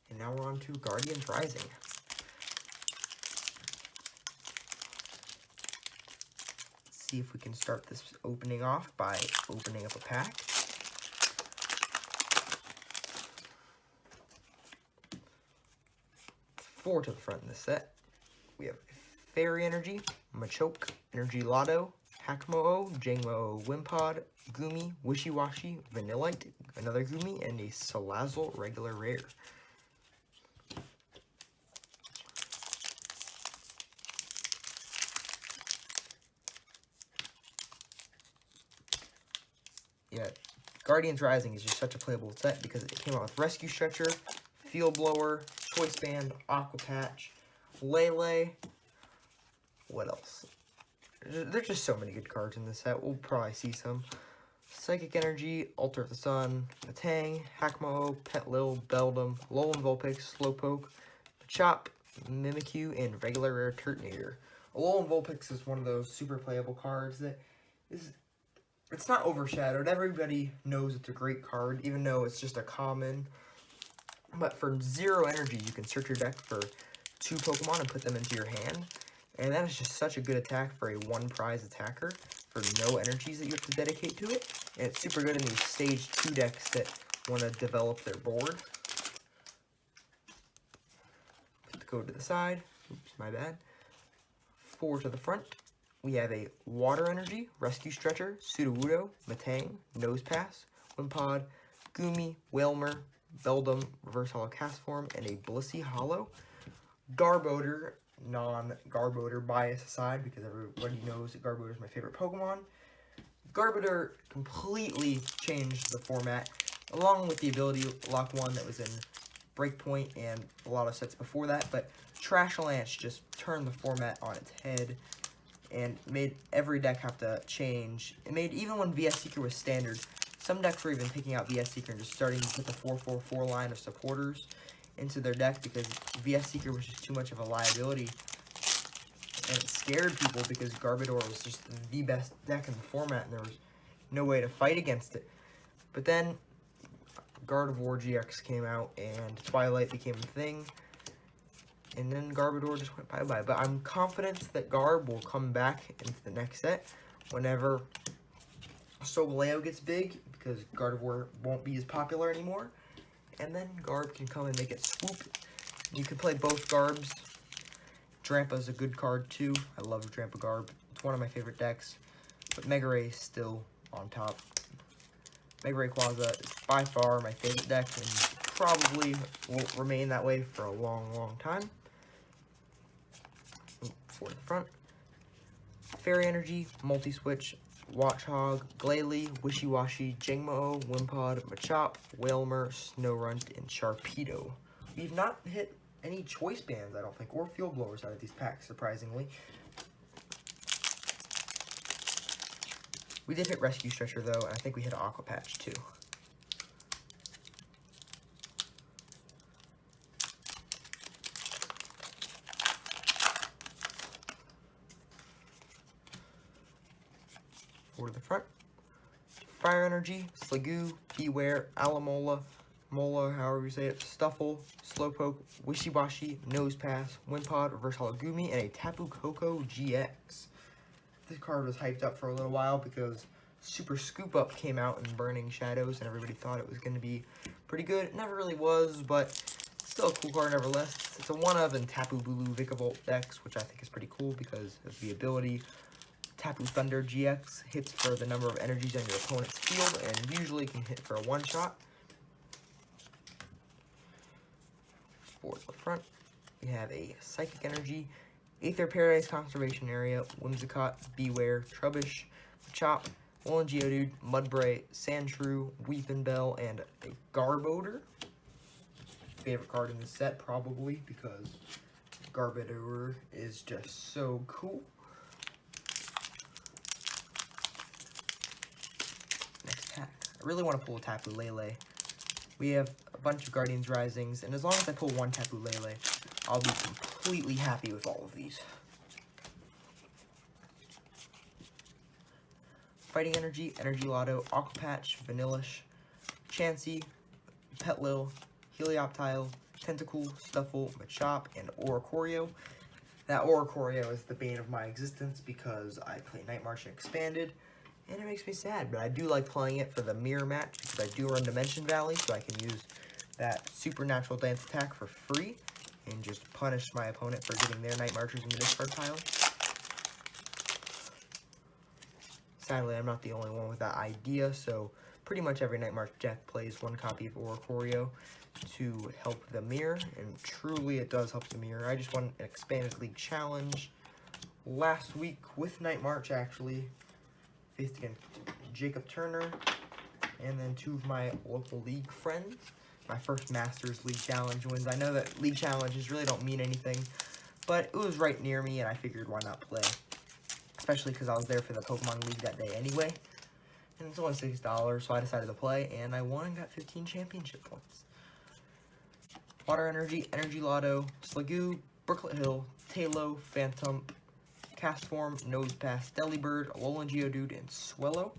And now we're on to Guardians Rising. see if we can start this opening off by opening up a pack. Four to the front in this set. We have Fairy Energy, Machoke, Energy Lotto, Hakamo-O, Jangmo-O, Wimpod, Goomy, Wishy-Washy, Vanillite, another Goomy, and a Salazzle regular rare. Yeah, Guardians Rising is just such a playable set because it came out with Rescue Stretcher, Field Blower, Choice Band, Aqua Patch, Lele. What else? There's just so many good cards in this set. We'll probably see some. Psychic Energy, Altar of the Sun, Matang, Hakamo, Petlil, Beldum, Alolan Vulpix, Slowpoke, Machop, Mimikyu, and regular rare Turtonator. Alolan Vulpix is one of those super playable cards that is... It's not overshadowed. Everybody knows it's a great card, even though it's just a common. But for 0 energy, you can search your deck for 2 Pokemon and put them into your hand. And that is just such a good attack for a 1-prize attacker for no energies that you have to dedicate to it. And it's super good in these Stage 2 decks that want to develop their board. Put the code to the side. Oops, my bad. 4 to the front. We have a Water Energy, Rescue Stretcher, Sudowoodo, Matang, Nose Pass, Wimpod, Goomy, Wailmer, Beldum, Reverse Hollow Cast Form, and a Blissey Hollow. Garbodor, non-Garbodor bias aside, because everybody knows that Garbodor is my favorite Pokemon. Garbodor completely changed the format, along with the ability lock 1 that was in Breakpoint and a lot of sets before that, but Trash Lance just turned the format on its head and made every deck have to change. It made, even when VS Seeker was standard, some decks were even picking out VS Seeker and just starting to put the 4-4-4 line of supporters into their deck because VS Seeker was just too much of a liability. And it scared people because Garbodor was just the best deck in the format and there was no way to fight against it. But then Gardevoir GX came out and Twilight became a thing. And then Garbodor just went bye-bye. But I'm confident that Garb will come back into the next set whenever Solgaleo gets big, because Gardevoir won't be as popular anymore. And then Garb can come and make it swoop. You can play both Garbs. Drampa's a good card too. I love Drampa Garb. It's one of my favorite decks. But Mega Ray is still on top. Mega Ray Quaza is by far my favorite deck and probably will remain that way for a long, long time. For the front. Fairy Energy, Multi-Switch, Watchog, Glalie, Wishy-Washy, Jangmo-O, Wimpod, Machop, Wailmer, Snorunt, and Sharpedo. We've not hit any Choice Bands, I don't think, or Field Blowers out of these packs, surprisingly. We did hit Rescue Stretcher, though, and I think we hit Aqua Patch, too. To the front. Fire Energy, Sliggoo, Beware, Alamola, Mola, however you say it, Stuffle, Slowpoke, Wishy-Washy, Nose Pass, Wimpod, Reverse Hollow Goomy, and a Tapu Koko GX. This card was hyped up for a little while because Super Scoop Up came out in Burning Shadows and everybody thought it was going to be pretty good. It never really was, but still a cool card nevertheless. It's a one-of in Tapu Bulu Vikavolt decks, which I think is pretty cool because of the ability. Tapu Thunder GX hits for the number of energies on your opponent's field and usually can hit for a one-shot. For the front, we have a Psychic Energy, Aether Paradise Conservation Area, Whimsicott, Beware, Trubbish, Machop, Woolen Geodude, Mudbray, Sandshrew, Weepinbell, and a Garbodor. Favorite card in this set, probably, because Garbodor is just so cool. I really want to pull a Tapu Lele. We have a bunch of Guardians Risings, and as long as I pull one Tapu Lele, I'll be completely happy with all of these. Fighting Energy, Energy Lotto, Aqua Patch, Vanillish, Chansey, Petlil, Helioptile, Tentacool, Stuffle, Machop, and Oricorio. That Oricorio is the bane of my existence because I play Night March and Expanded, and it makes me sad, but I do like playing it for the mirror match because I do run Dimension Valley, so I can use that supernatural dance attack for free and just punish my opponent for getting their Night Marchers in the discard pile. Sadly, I'm not the only one with that idea, so pretty much every Night March deck plays one copy of Oricorio to help the mirror, and truly it does help the mirror. I just won an Expanded League Challenge last week with Night March, actually. Faced against Jacob Turner, and then two of my local league friends. My first Masters League Challenge wins. I know that League Challenges really don't mean anything, but it was right near me, and I figured why not play. Especially because I was there for the Pokemon League that day anyway. And it's only $6, so I decided to play, and I won and got 15 championship points. Water Energy, Energy Lotto, Sliggoo, Brooklet Hill, Talo, Phantom, Castform, Nosepass, Delibird, Alolan Geodude, and Swellow.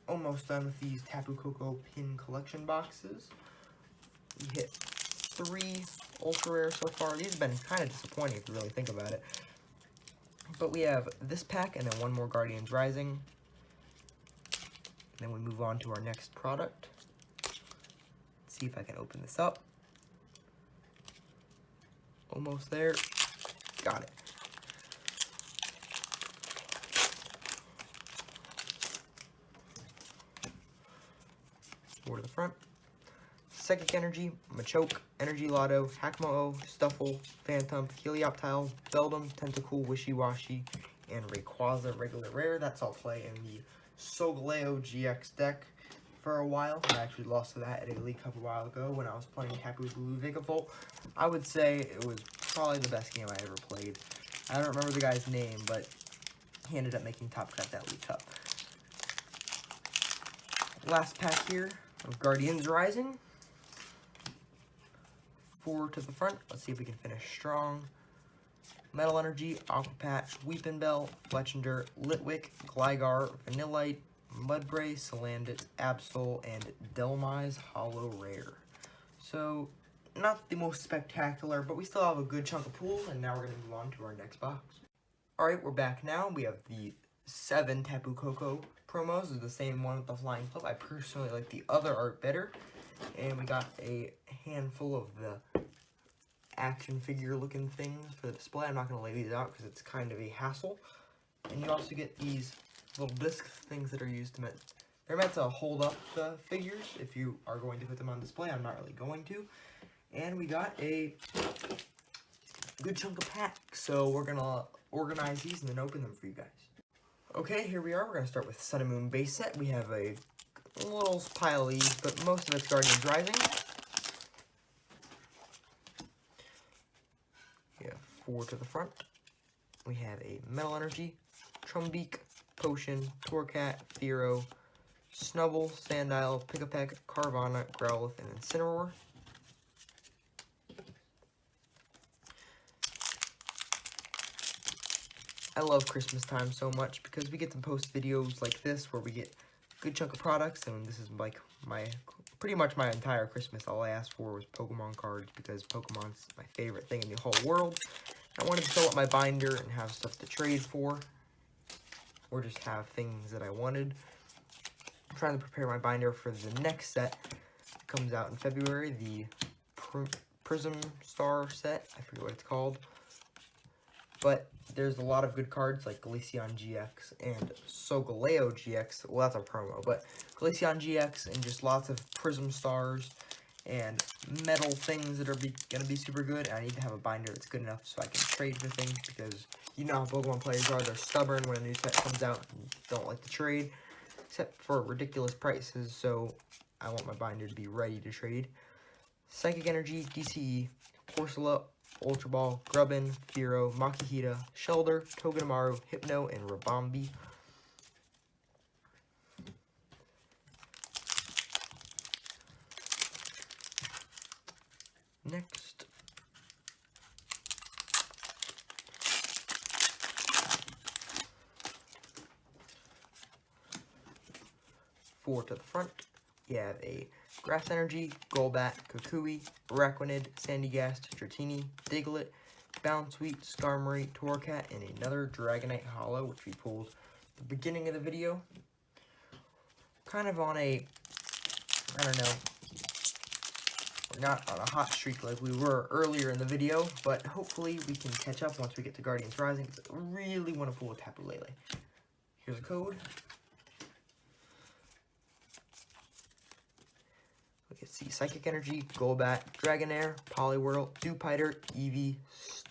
Almost done with these Tapu Koko pin collection boxes. We hit 3 ultra rares so far. These have been kind of disappointing if you really think about it. But we have this pack and then one more Guardians Rising. And then we move on to our next product. Let's see if I can open this up. Almost there. Got it. More to the front. Psychic Energy, Machoke, Energy Lotto, Hakamo-O, Stuffle, Phantom, Helioptile, Beldum, Tentacool, Wishy-Washy, and Rayquaza regular rare. That's all play in the Solgaleo GX deck for a while. I actually lost to that at a League Cup a while ago when I was playing Tapu Blue Vigavolt. I would say it was probably the best game I ever played. I don't remember the guy's name, but he ended up making top cut that League Cup. Last pack here of Guardians Rising. 4 to the front. Let's see if we can finish strong. Metal Energy, Aqua Patch, Weepinbell, Fletchinder, Litwick, Gligar, Vanillite, Mudbray, Salandit, Absol, and Delmise Hollow Rare. So, not the most spectacular, but we still have a good chunk of pool, and now we're going to move on to our next box. Alright, we're back now. We have the 7 Tapu Koko promos. It's the same one with the Flying Club. I personally like the other art better. And we got a handful of the action figure looking things for the display. I'm not going to lay these out because it's kind of a hassle. And you also get these little disc things that are used to they're meant to hold up the figures if you are going to put them on display. I'm not really going to. And we got a good chunk of packs, so we're going to organize these and then open them for you guys. Okay, here we are. We're going to start with Sun and Moon base set. We have a little pile of these, but most of it's Guardians Rising. We have 4 to the front. We have a Metal Energy, Trumbeak, Potion, Torcat, Fearow, Snubble, Sandile, Pick-a-Peck, Carvanha, Growlithe, and Incineroar. I love Christmas time so much because we get to post videos like this where we get a good chunk of products, and this is like pretty much my entire Christmas. All I asked for was Pokemon cards because Pokemon's my favorite thing in the whole world. I wanted to fill up my binder and have stuff to trade for, or just have things that I wanted. I'm trying to prepare my binder for the next set. It comes out in February, the Prism Star set. I forget what it's called. But there's a lot of good cards like Glaceon GX and Solgaleo GX. Well, that's a promo, but Glaceon GX and just lots of Prism Stars and metal things that are going to be super good. And I need to have a binder that's good enough so I can trade for things because you know how Pokemon players are. They're stubborn when a new set comes out and don't like to trade, except for ridiculous prices. So I want my binder to be ready to trade. Psychic Energy, DCE, Corsola, Ultra Ball, Grubbin, Fearow, Makihita, Shelder, Togedemaru, Hypno, and Rabombi. Next, four to the front. You have a Grass Energy, Golbat, Kukui, Araquanid, Sandygast, Dratini, Diglett, Bounsweet, Skarmory, Torracat, and another Dragonite Holo, which we pulled at the beginning of the video. Kind of on a, I don't know, we're not on a hot streak like we were earlier in the video, but hopefully we can catch up once we get to Guardians Rising, because I really want to pull a Tapu Lele. Here's a code. We can see Psychic Energy, Golbat, Dragonair, Poliwhirl, Dewpider, Eevee,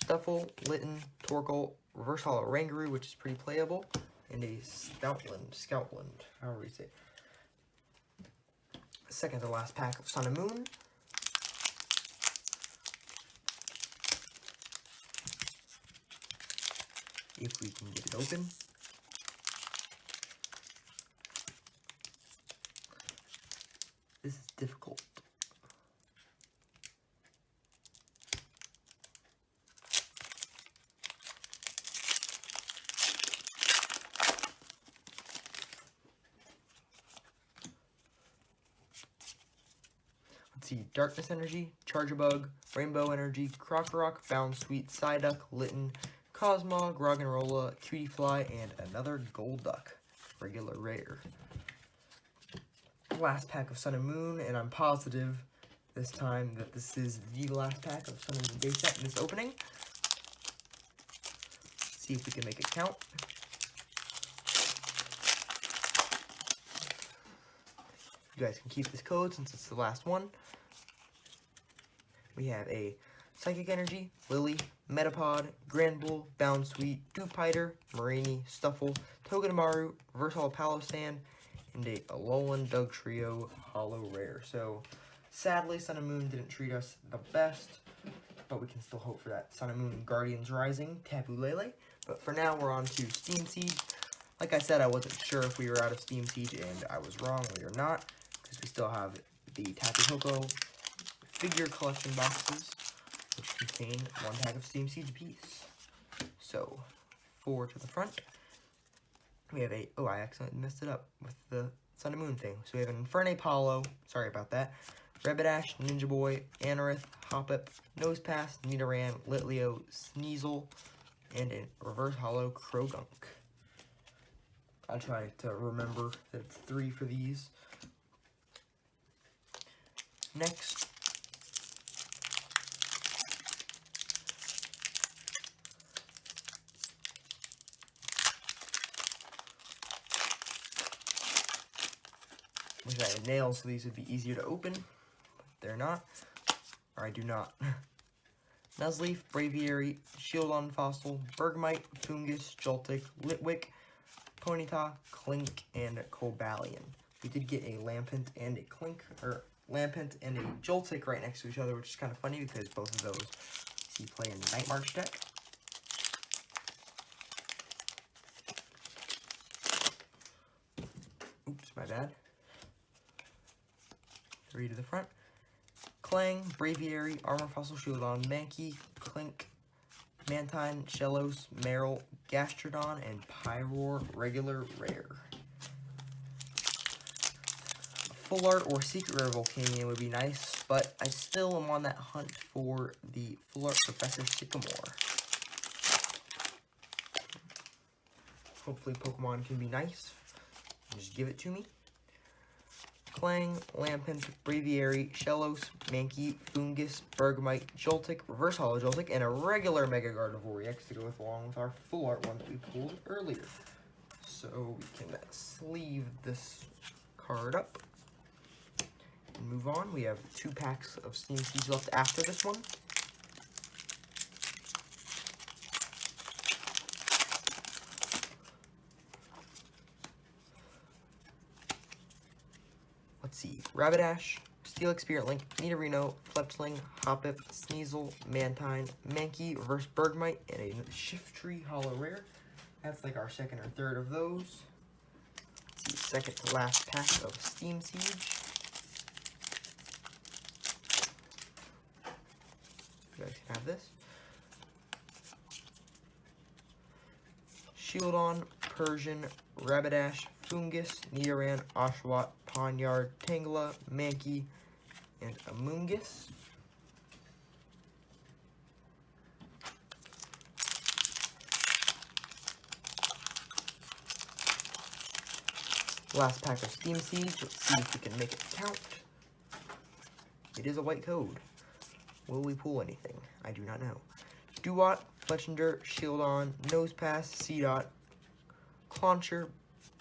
Stuffle, Litten, Torkoal, Reverse Holo Rangaroo, which is pretty playable, and a Scoutland, however you say it. Second to last pack of Sun and Moon. If we can get it open. This is difficult. Let's see, Darkness Energy, Charjabug, Rainbow Energy, Crocorock, Bounsweet, Psyduck, Litten, Cosmog, Roggenrola, Cutiefly, and another Golduck, regular rare. Last pack of Sun and Moon, and I'm positive this time that this is the last pack of Sun and Moon base set in this opening. See if we can make it count. You guys can keep this code since it's the last one. We have a Psychic Energy, Lily, Metapod, Granbull, Bounsweet, Dewpider, Mareanie, Stuffle, Togedemaru, Reverse Holo Palossand, and a Alolan Dugtrio Holo Rare. So, sadly, Sun and Moon didn't treat us the best, but we can still hope for that Sun and Moon Guardians Rising Tapu Lele. But for now, we're on to Steam Siege. Like I said, I wasn't sure if we were out of Steam Siege, and I was wrong. We are not, because we still have the Tapu Koko figure collection boxes, which contain one pack of Steam Siege piece. So, 4 to the front. We have a, oh, I accidentally messed it up with the Sun and Moon thing. So we have an Infernape Holo, sorry about that, Rapidash, Ninja Boy, Anorith, Hoppip, Nosepass, Nidoran, Litleo, Sneasel, and a Reverse Holo Krogunk. I'll try to remember that it's 3 for these. Next, wish I had nails so these would be easier to open, but they're not, or I do not. Nuzleaf, Braviary, Shieldon Fossil, Bergmite, Fungus, Joltik, Litwick, Ponyta, Clink, and Cobalion. We did get a Lampent and a Clink, or Lampent and a Joltik right next to each other, which is kind of funny because both of those see play in the Night March deck. Oops, my bad. 3 to the front. Clang, Braviary, Armor Fossil, Shieldon, Mankey, Clink, Mantine, Shellos, Meryl, Gastrodon, and Pyroar regular rare. A full art or secret rare Volcanion would be nice, but I still am on that hunt for the full art Professor Sycamore. Hopefully Pokemon can be nice and just give it to me. Clang, Lampent, Braviary, Shellos, Mankey, Fungus, Bergmite, Joltik, Reverse Holo Joltik, and a regular Mega Gardevoir EX to go along with our full art one that we pulled earlier. So we can sleeve this card up and move on. We have 2 packs of Steam Siege left after this one. Let's see, Rapidash, Steelix Spirit Link, Nidorino, Fletchling, Hoppip, Sneasel, Mantine, Mankey, Reverse Bergmite, and a Shiftry Holo Rare. That's like our second or third of those. Let's see, second to last pack of Steam Siege. You guys can have this. Shieldon, Persian, Rapidash, Fungus, Nidoran, Oshawott, Ponyard, Tangela, Mankey, and Amoonguss. Last pack of Steam Siege. Let's see if we can make it count. It is a white code. Will we pull anything? I do not know. Duat, Fletchinder, Shieldon, Nosepass, Seedot, Clauncher,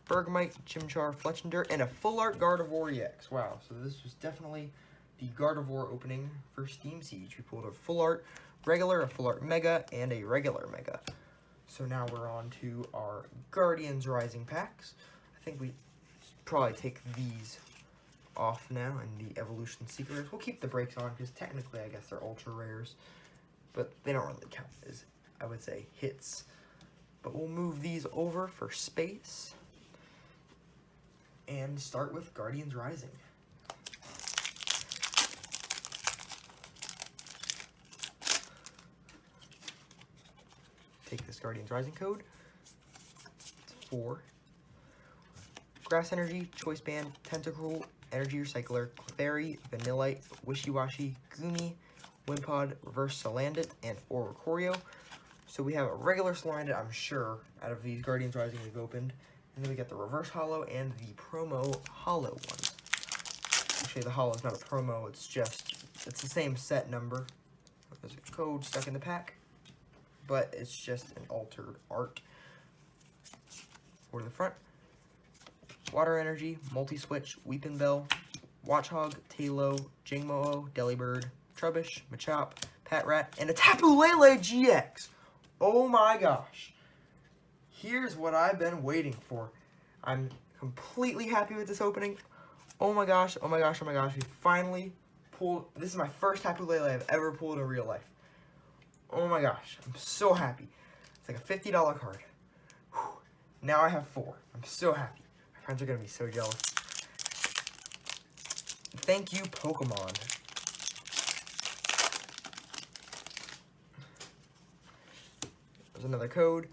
Bergmite, Chimchar, Fletchinder, and a full art Gardevoir EX. Wow, so this was definitely the Gardevoir opening for Steam Siege. We pulled a full art regular, a full art mega, and a regular mega. So now we're on to our Guardians Rising packs. I think we probably take these off now and the Evolution Secrets. We'll keep the breaks on because technically I guess they're ultra rares, but they don't really count as, I would say, hits. But we'll move these over for space and start with Guardians Rising. Take this Guardians Rising code. It's 4. Grass Energy, Choice Band, Tentacruel, Energy Recycler, Clefairy, Vanillite, Wishiwashi, Goomy, Wimpod, Reverse Salandit, and Oricorio. So we have a regular Salandit, I'm sure, out of these Guardians Rising we've opened. And then we get the Reverse Holo and the Promo Holo ones. Actually, the Holo is not a promo, it's the same set number. There's a code stuck in the pack, but it's just an altered art for the front. Water Energy, Multi-Switch, Weepinbell, Watchhog, Talo, Jingmo, Delibird, Trubbish, Machop, Patrat, and a Tapu Lele GX. Oh my gosh. Here's what I've been waiting for. I'm completely happy with this opening. Oh my gosh, oh my gosh, oh my gosh. We finally pulled, this is my first Tapu Lele I've ever pulled in real life. Oh my gosh, I'm so happy. It's like a $50 card. Whew. Now I have 4. I'm so happy. My friends are gonna be so jealous. Thank you, Pokemon. There's another code.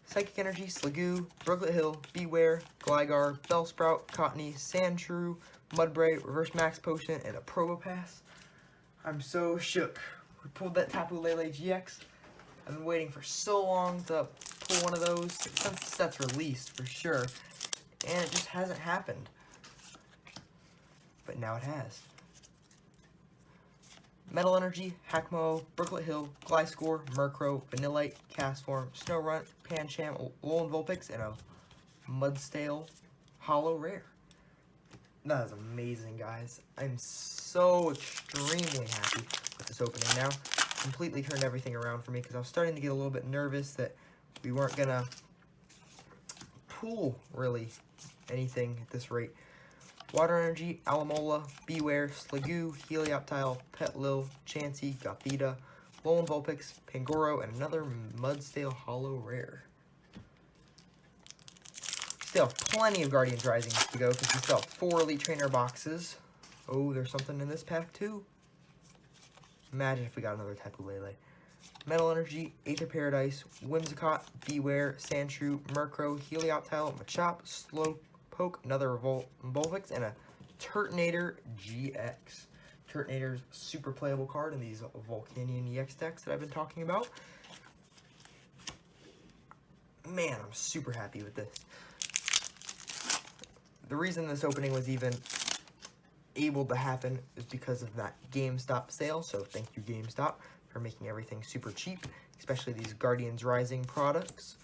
Psychic Energy, Sliggoo, Brooklet Hill, Beware, Gligar, Bellsprout, Cottonee, Sandshrew, Mudbray, Reverse Max Potion, and a Probopass. I'm so shook. We pulled that Tapu Lele GX. I've been waiting for so long to pull one of those since the set's released, for sure. And it just hasn't happened. But now it has. Metal Energy, Hackmo, Brooklet Hill, Gliscor, Murkrow, Vanillite, Castform, Snorunt, Pancham, Alolan Vulpix, and a Mudstale Holo Rare. That is amazing, guys. I'm so extremely happy with this opening now. Completely turned everything around for me because I was starting to get a little bit nervous that we weren't going to pull, really, anything at this rate. Water Energy, Alamola, Beware, Sliggoo, Helioptile, Petlil, Chansey, Gothita, Alolan Vulpix, Pangoro, and another Mudstale Holo Rare. Still have plenty of Guardians Rising to go because we still have 4 Elite Trainer boxes. Oh, there's something in this pack too. Imagine if we got another Tapu Lele. Metal Energy, Aether Paradise, Whimsicott, Beware, Sandshrew, Murkrow, Helioptile, Machop, Slowpoke, another Vulpix, and a Turtonator GX. Turtonator's super playable card in these Volcanion EX decks that I've been talking about. Man, I'm super happy with this. The reason this opening was even able to happen is because of that GameStop sale, so thank you GameStop for making everything super cheap, especially these Guardians Rising products.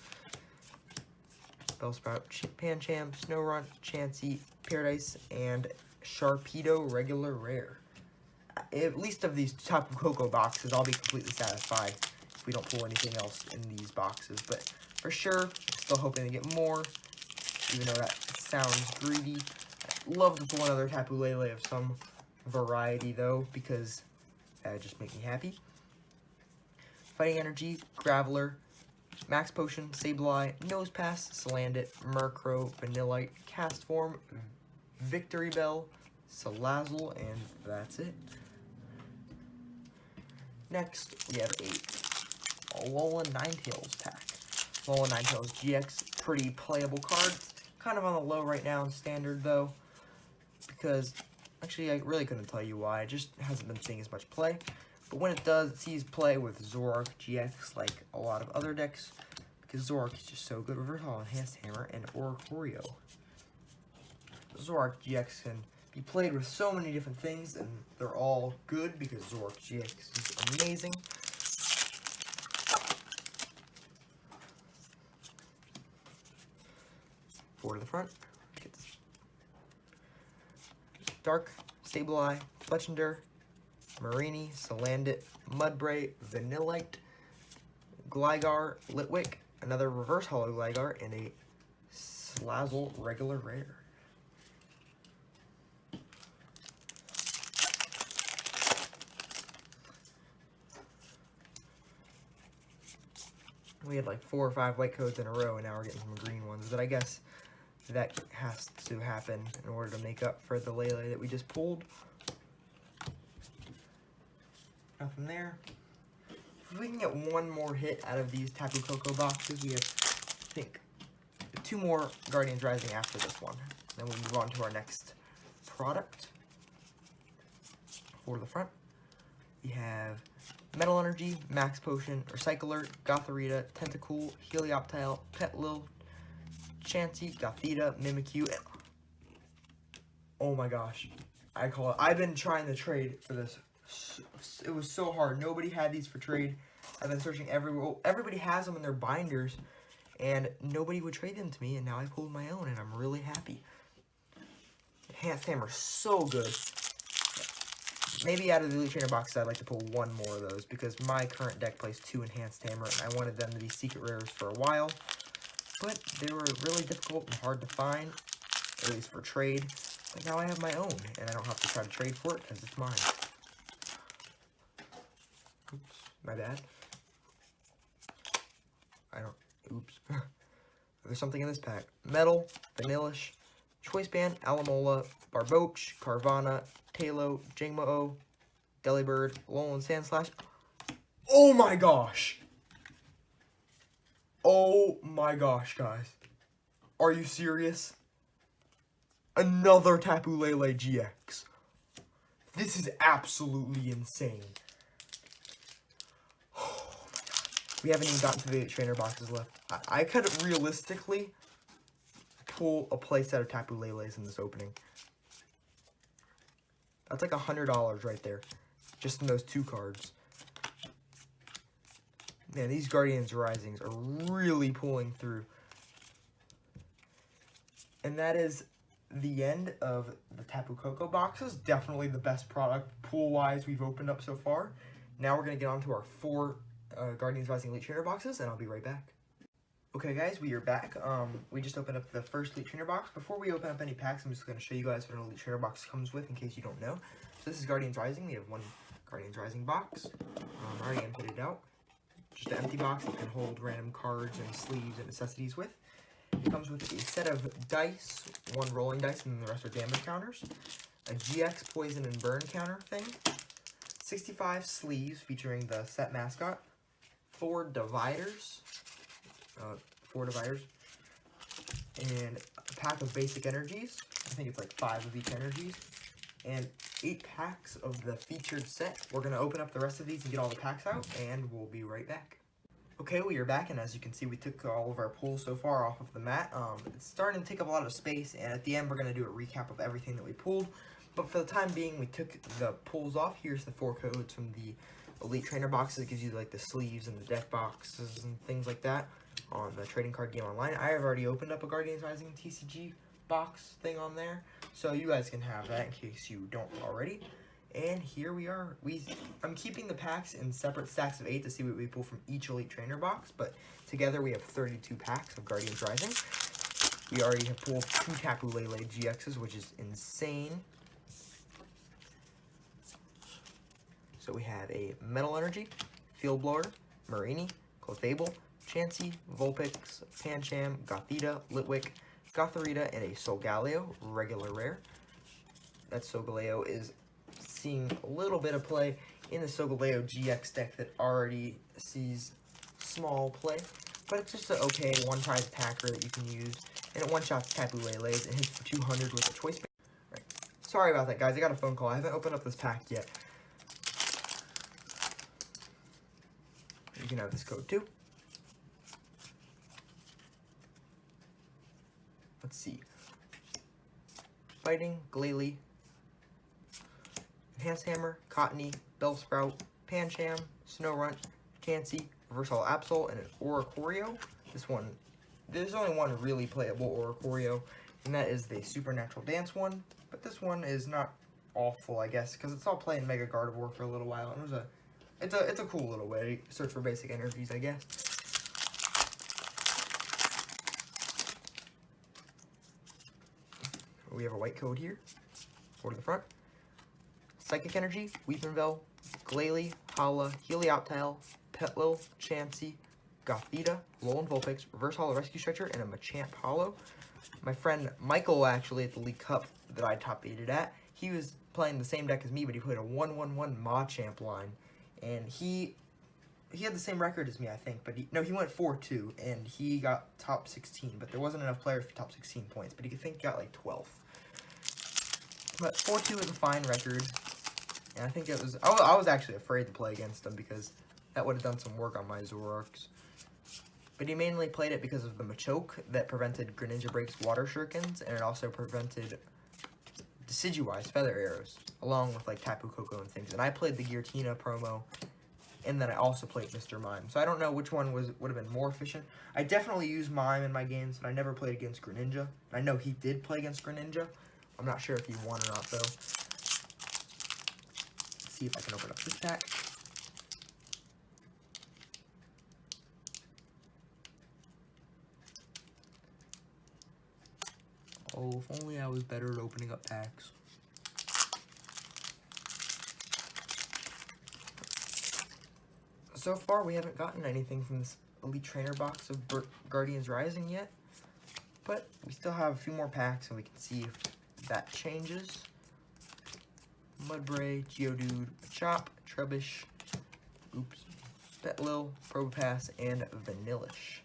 Bellsprout, Pancham, Snorunt, Chansey, Paradise, and Sharpedo Regular Rare. At least of these Tapu Koko boxes, I'll be completely satisfied if we don't pull anything else in these boxes, but for sure, I'm still hoping to get more, even though that sounds greedy. I'd love to pull another Tapu Lele of some variety, though, because that would just make me happy. Fighting Energy, Graveler, Max Potion, Sableye, Nosepass, Salandit, Murkrow, Vanillite, Castform, Victory Bell, Salazzle, and that's it. Next, we have a Alolan Ninetales pack. Alolan Ninetales GX, pretty playable card. Kind of on the low right now in Standard, though, because, actually, I really couldn't tell you why. It just hasn't been seeing as much play. But when it does, it sees play with Zoroark GX, like a lot of other decks, because Zoroark is just so good. Reverse Holo, Enhanced Hammer, and Oricorio. Zoroark GX can be played with so many different things, and they're all good because Zoroark GX is amazing. Four to the front. Get this. Dark, Sableye, Fletchinder, Marini, Salandit, Mudbray, Vanillite, Gligar, Litwick, another Reverse Holo Gligar, and a Slazzle regular rare. We had like 4 or 5 white codes in a row, and now we're getting some green ones. But I guess that has to happen in order to make up for the Lele that we just pulled. Nothing there. If we can get one more hit out of these Tapu Koko boxes, we have, I think, 2 more Guardians Rising after this one. Then we move on to our next product. For the front, we have Metal Energy, Max Potion, Recycler, Gothorita, Tentacool, Helioptile, Petlil, Chansey, Gothita, Mimikyu, and oh my gosh, I call it. I've been trying to trade for this. It was so hard. Nobody had these for trade. I've been searching everywhere. Everybody has them in their binders, and nobody would trade them to me, and now I pulled my own, and I'm really happy. Enhanced Hammer, so good. Maybe out of the Elite Trainer boxes, I'd like to pull 1 more of those, because my current deck plays 2 Enhanced Hammer, and I wanted them to be secret rares for a while. But they were really difficult and hard to find, at least for trade. But now I have my own, and I don't have to try to trade for it, because it's mine. Oops, my bad. Oops. There's something in this pack. Metal, Vanillish, Choice Band, Alamola, Barboach, Carvana, Talo, Jangmo-O, Delibird, Alolan Sandslash. Oh my gosh! Oh my gosh, guys. Are you serious? Another Tapu Lele GX. This is absolutely insane. Oh my god. We haven't even gotten to the trainer boxes left. I could realistically pull a playset of Tapu Leles in this opening. That's like $100 right there. Just in those 2 cards. Man, these Guardians Risings are really pulling through. And that is the end of the Tapu Koko boxes. Definitely the best product pool-wise we've opened up so far. Now we're going to get on to our 4 Guardians Rising Elite Trainer boxes, and I'll be right back. Okay guys, we are back. We just opened up the first Elite Trainer box. Before we open up any packs, I'm just going to show you guys what an Elite Trainer box comes with in case you don't know. So this is Guardians Rising. We have 1 Guardians Rising box. I already emptied it out. Just an empty box you can hold random cards and sleeves and necessities with. It comes with a set of dice, 1 rolling dice, and the rest are damage counters. A GX Poison and Burn counter thing. 65 sleeves featuring the set mascot. 4 dividers. 4 dividers. And a pack of basic energies. I think it's like 5 of each energies. And 8 packs of the featured set. We're going to open up the rest of these and get all the packs out, and we'll be right back. Okay, we are back, and as you can see, we took all of our pulls so far off of the mat. It's starting to take up a lot of space, and at the end, we're going to do a recap of everything that we pulled. But for the time being, we took the pulls off. Here's the 4 codes from the Elite Trainer boxes. It gives you, like, the sleeves and the deck boxes and things like that on the Trading Card Game Online. I have already opened up a Guardians Rising TCG box thing on there, so you guys can have that in case you don't already. And here we are. I'm keeping the packs in separate stacks of 8 to see what we pull from each Elite Trainer box, but together we have 32 packs of Guardians Rising. We already have pulled 2 Tapu Lele GXs, which is insane. So we have a Metal Energy, Field Blower, Marini, Clefable, Chansey, Vulpix, Pancham, Gothita, Litwick, Gothorita, and a Solgaleo, regular rare. That Solgaleo is seeing a little bit of play in the Solgaleo GX deck that already sees small play, but it's just an okay one-prize packer that you can use, and it one-shots Tapu Leles and hits for 200 with a choice. Right. Sorry about that, guys. I got a phone call. I haven't opened up this pack yet. You can have this code too. let's see. Fighting, Glalie, Enhanced Hammer, Cottony, Bellsprout, Pancham, Snorunt, Chansey, Reversal Absol, and an Oricorio. There's only one really playable Oricorio, and that is the Supernatural Dance one. But this one is not awful, I guess, because it's all playing Mega Gardevoir for a little while. And it's a cool little way to search for basic energies, I guess. We have a white code here. Go to the front. Psychic Energy, Weepinbell, Glalie, Hala, Helioptile, Petlil, Chansey, Gothita, Alolan Vulpix, Reverse Holo Rescue Stretcher, and a Machamp Holo. My friend Michael, actually, at the League Cup that I top 8'd at, he was playing the same deck as me, but he played a 1-1-1 Machamp line. And he had the same record as me, I think, but he went 4-2, and he got top 16, but there wasn't enough players for top 16 points, but he got like 12th. But 4-2 is a fine record, and I think it was, I was actually afraid to play against him because that would have done some work on my Zoroarks. But he mainly played it because of the Machoke that prevented Greninja Break's Water Shurikens, and it also prevented Decidueye's Feather Arrows, along with like Tapu Koko and things. And I played the Giratina promo, and then I also played Mr. Mime. So I don't know which one would have been more efficient. I definitely use Mime in my games, but I never played against Greninja. I know he did play against Greninja. I'm not sure if he won or not, though. Let's see if I can open up this pack. Oh, if only I was better at opening up packs. So far, we haven't gotten anything from this Elite Trainer box of Guardians Rising yet. But we still have a few more packs, and we can see if that changes. Mudbray, Geodude, Machop, Trubbish, Petlil, Probopass, and Vanillish.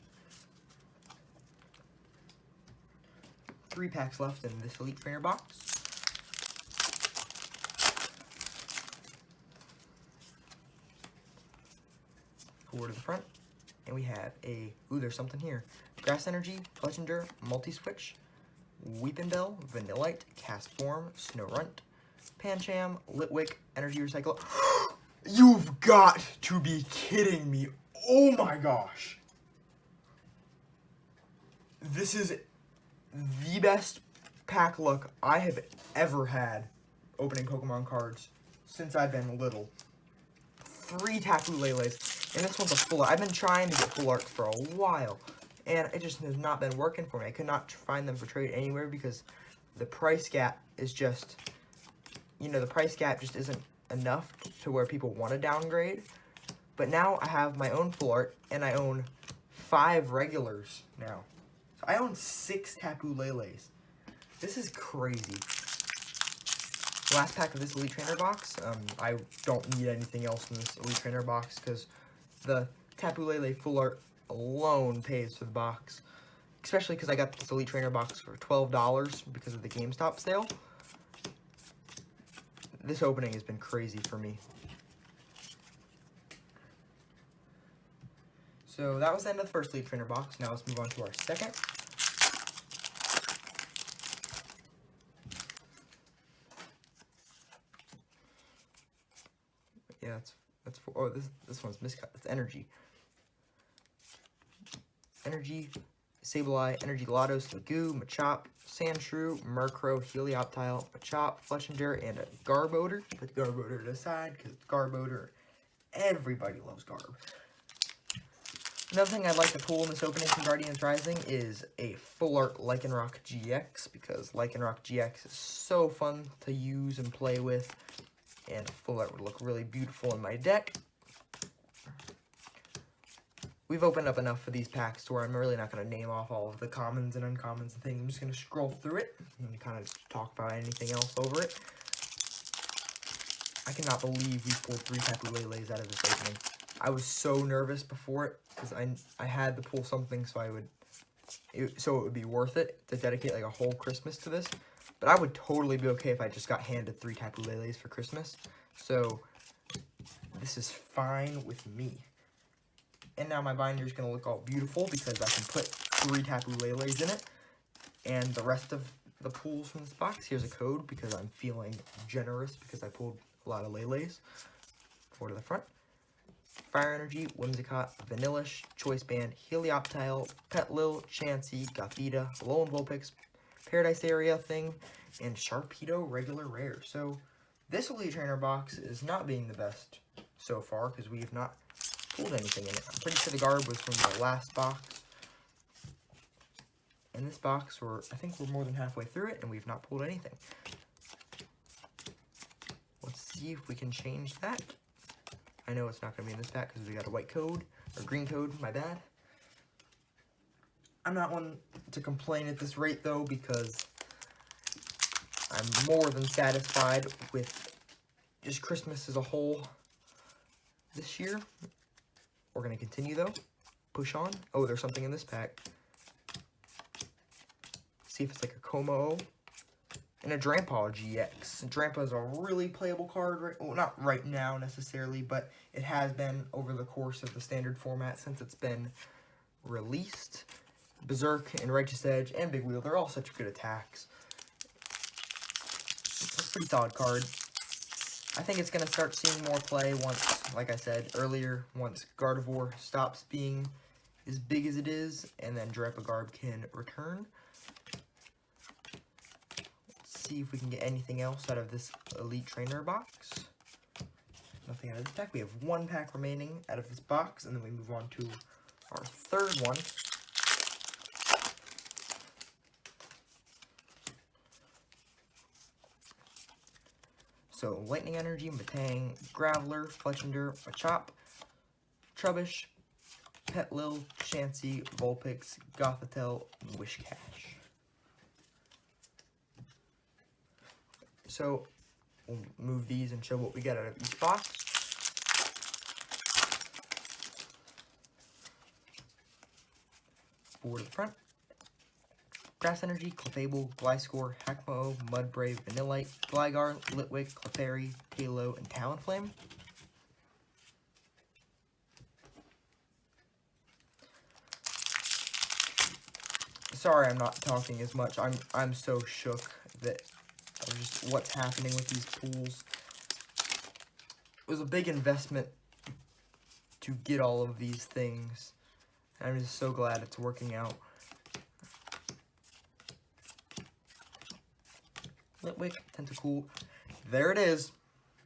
3 packs left in this Elite Trainer box. Forward to the front, and we have there's something here. Grass Energy, Fletchinder, Multi-Switch, Weepinbell, Vanillite, Castform, Snorunt, Pancham, Litwick, Energy Recycle. You've got to be kidding me. Oh my gosh. This is the best pack luck I have ever had opening Pokemon cards since I've been little. 3 Tapu Leles, and this one's a full art. I've been trying to get full arts for a while, and it just has not been working for me. I could not find them for trade anywhere because the price gap is just, the price gap just isn't enough to where people want to downgrade. But now I have my own full art, and I own 5 regulars now. So I own 6 Tapu Leles. This is crazy. Last pack of this Elite Trainer box. I don't need anything else in this Elite Trainer box because the Tapu Lele full art alone pays for the box. Especially because I got this Elite Trainer box for $12 because of the GameStop sale. This opening has been crazy for me. So that was the end of the first Elite Trainer box. Now let's move on to our second. Yeah, that's for, oh, this one's miscut. It's Energy. Energy, Sableye, Energy Lottos, Lagoo, Machop, Sandshrew, Murkrow, Helioptile, Machop, Fletchinder, and a Garbodor. Put Garbodor to the side because Garbodor, everybody loves Garb. Another thing I'd like to pull in this opening from Guardians Rising is a full art Lycanroc GX, because Lycanroc GX is so fun to use and play with, and a full art would look really beautiful in my deck. We've opened up enough for these packs to where I'm really not going to name off all of the commons and uncommons and things. I'm just going to scroll through it and kind of talk about anything else over it. I cannot believe we pulled 3 Tapu Leles out of this opening. I was so nervous before it because I had to pull something so it would be worth it to dedicate like a whole Christmas to this. But I would totally be okay if I just got handed 3 Tapu Leles for Christmas. So this is fine with me. And now my binder is going to look all beautiful because I can put 3 Tapu Leles in it. And the rest of the pulls from this box, here's a code because I'm feeling generous because I pulled a lot of Lele's. 4 to the front. Fire Energy, Whimsicott, Vanillish, Choice Band, Helioptile, Petlil, Chansey, Gothita, Alolan Vulpix, Paradise Area thing, and Sharpedo regular rare. So this Elite Trainer box is not being the best so far because we have not pulled anything in it. I'm pretty sure the garb was from the last box. In this box, I think we're more than halfway through it, and we've not pulled anything. Let's see if we can change that. I know it's not going to be in this pack because we got a white code, or green code, my bad. I'm not one to complain at this rate, though, because I'm more than satisfied with just Christmas as a whole this year. We're going to continue, though. Push on. Oh, there's something in this pack. See if it's like a Como and a Drampa GX. Drampa is a really playable card, well, not right now necessarily, but it has been over the course of the standard format since it's been released. Berserk and Righteous Edge and Big Wheel, they're all such good attacks. It's a pretty solid card. I think it's going to start seeing more play once, like I said earlier, once Gardevoir stops being as big as it is, and then Drampa Garb can return. See if we can get anything else out of this Elite Trainer box. Nothing out of this pack. We have 1 pack remaining out of this box, and then we move on to our third one. So, Lightning Energy, Matang, Graveler, Fletchinder, Machop, Trubbish, Petlil, Chansey, Vulpix, Gothitelle, and Wishcash. So, we'll move these and show what we got out of each box. Forward to the front. Grass Energy, Clefable, Gliscor, Hackmo, Mudbrave, Vanillite, Gligar, Litwick, Clefairy, Halo, and Talonflame. Sorry I'm not talking as much. I'm so shook that of just what's happening with these pools. It was a big investment to get all of these things. I'm just so glad it's working out. Litwick, Tentacool. There it is.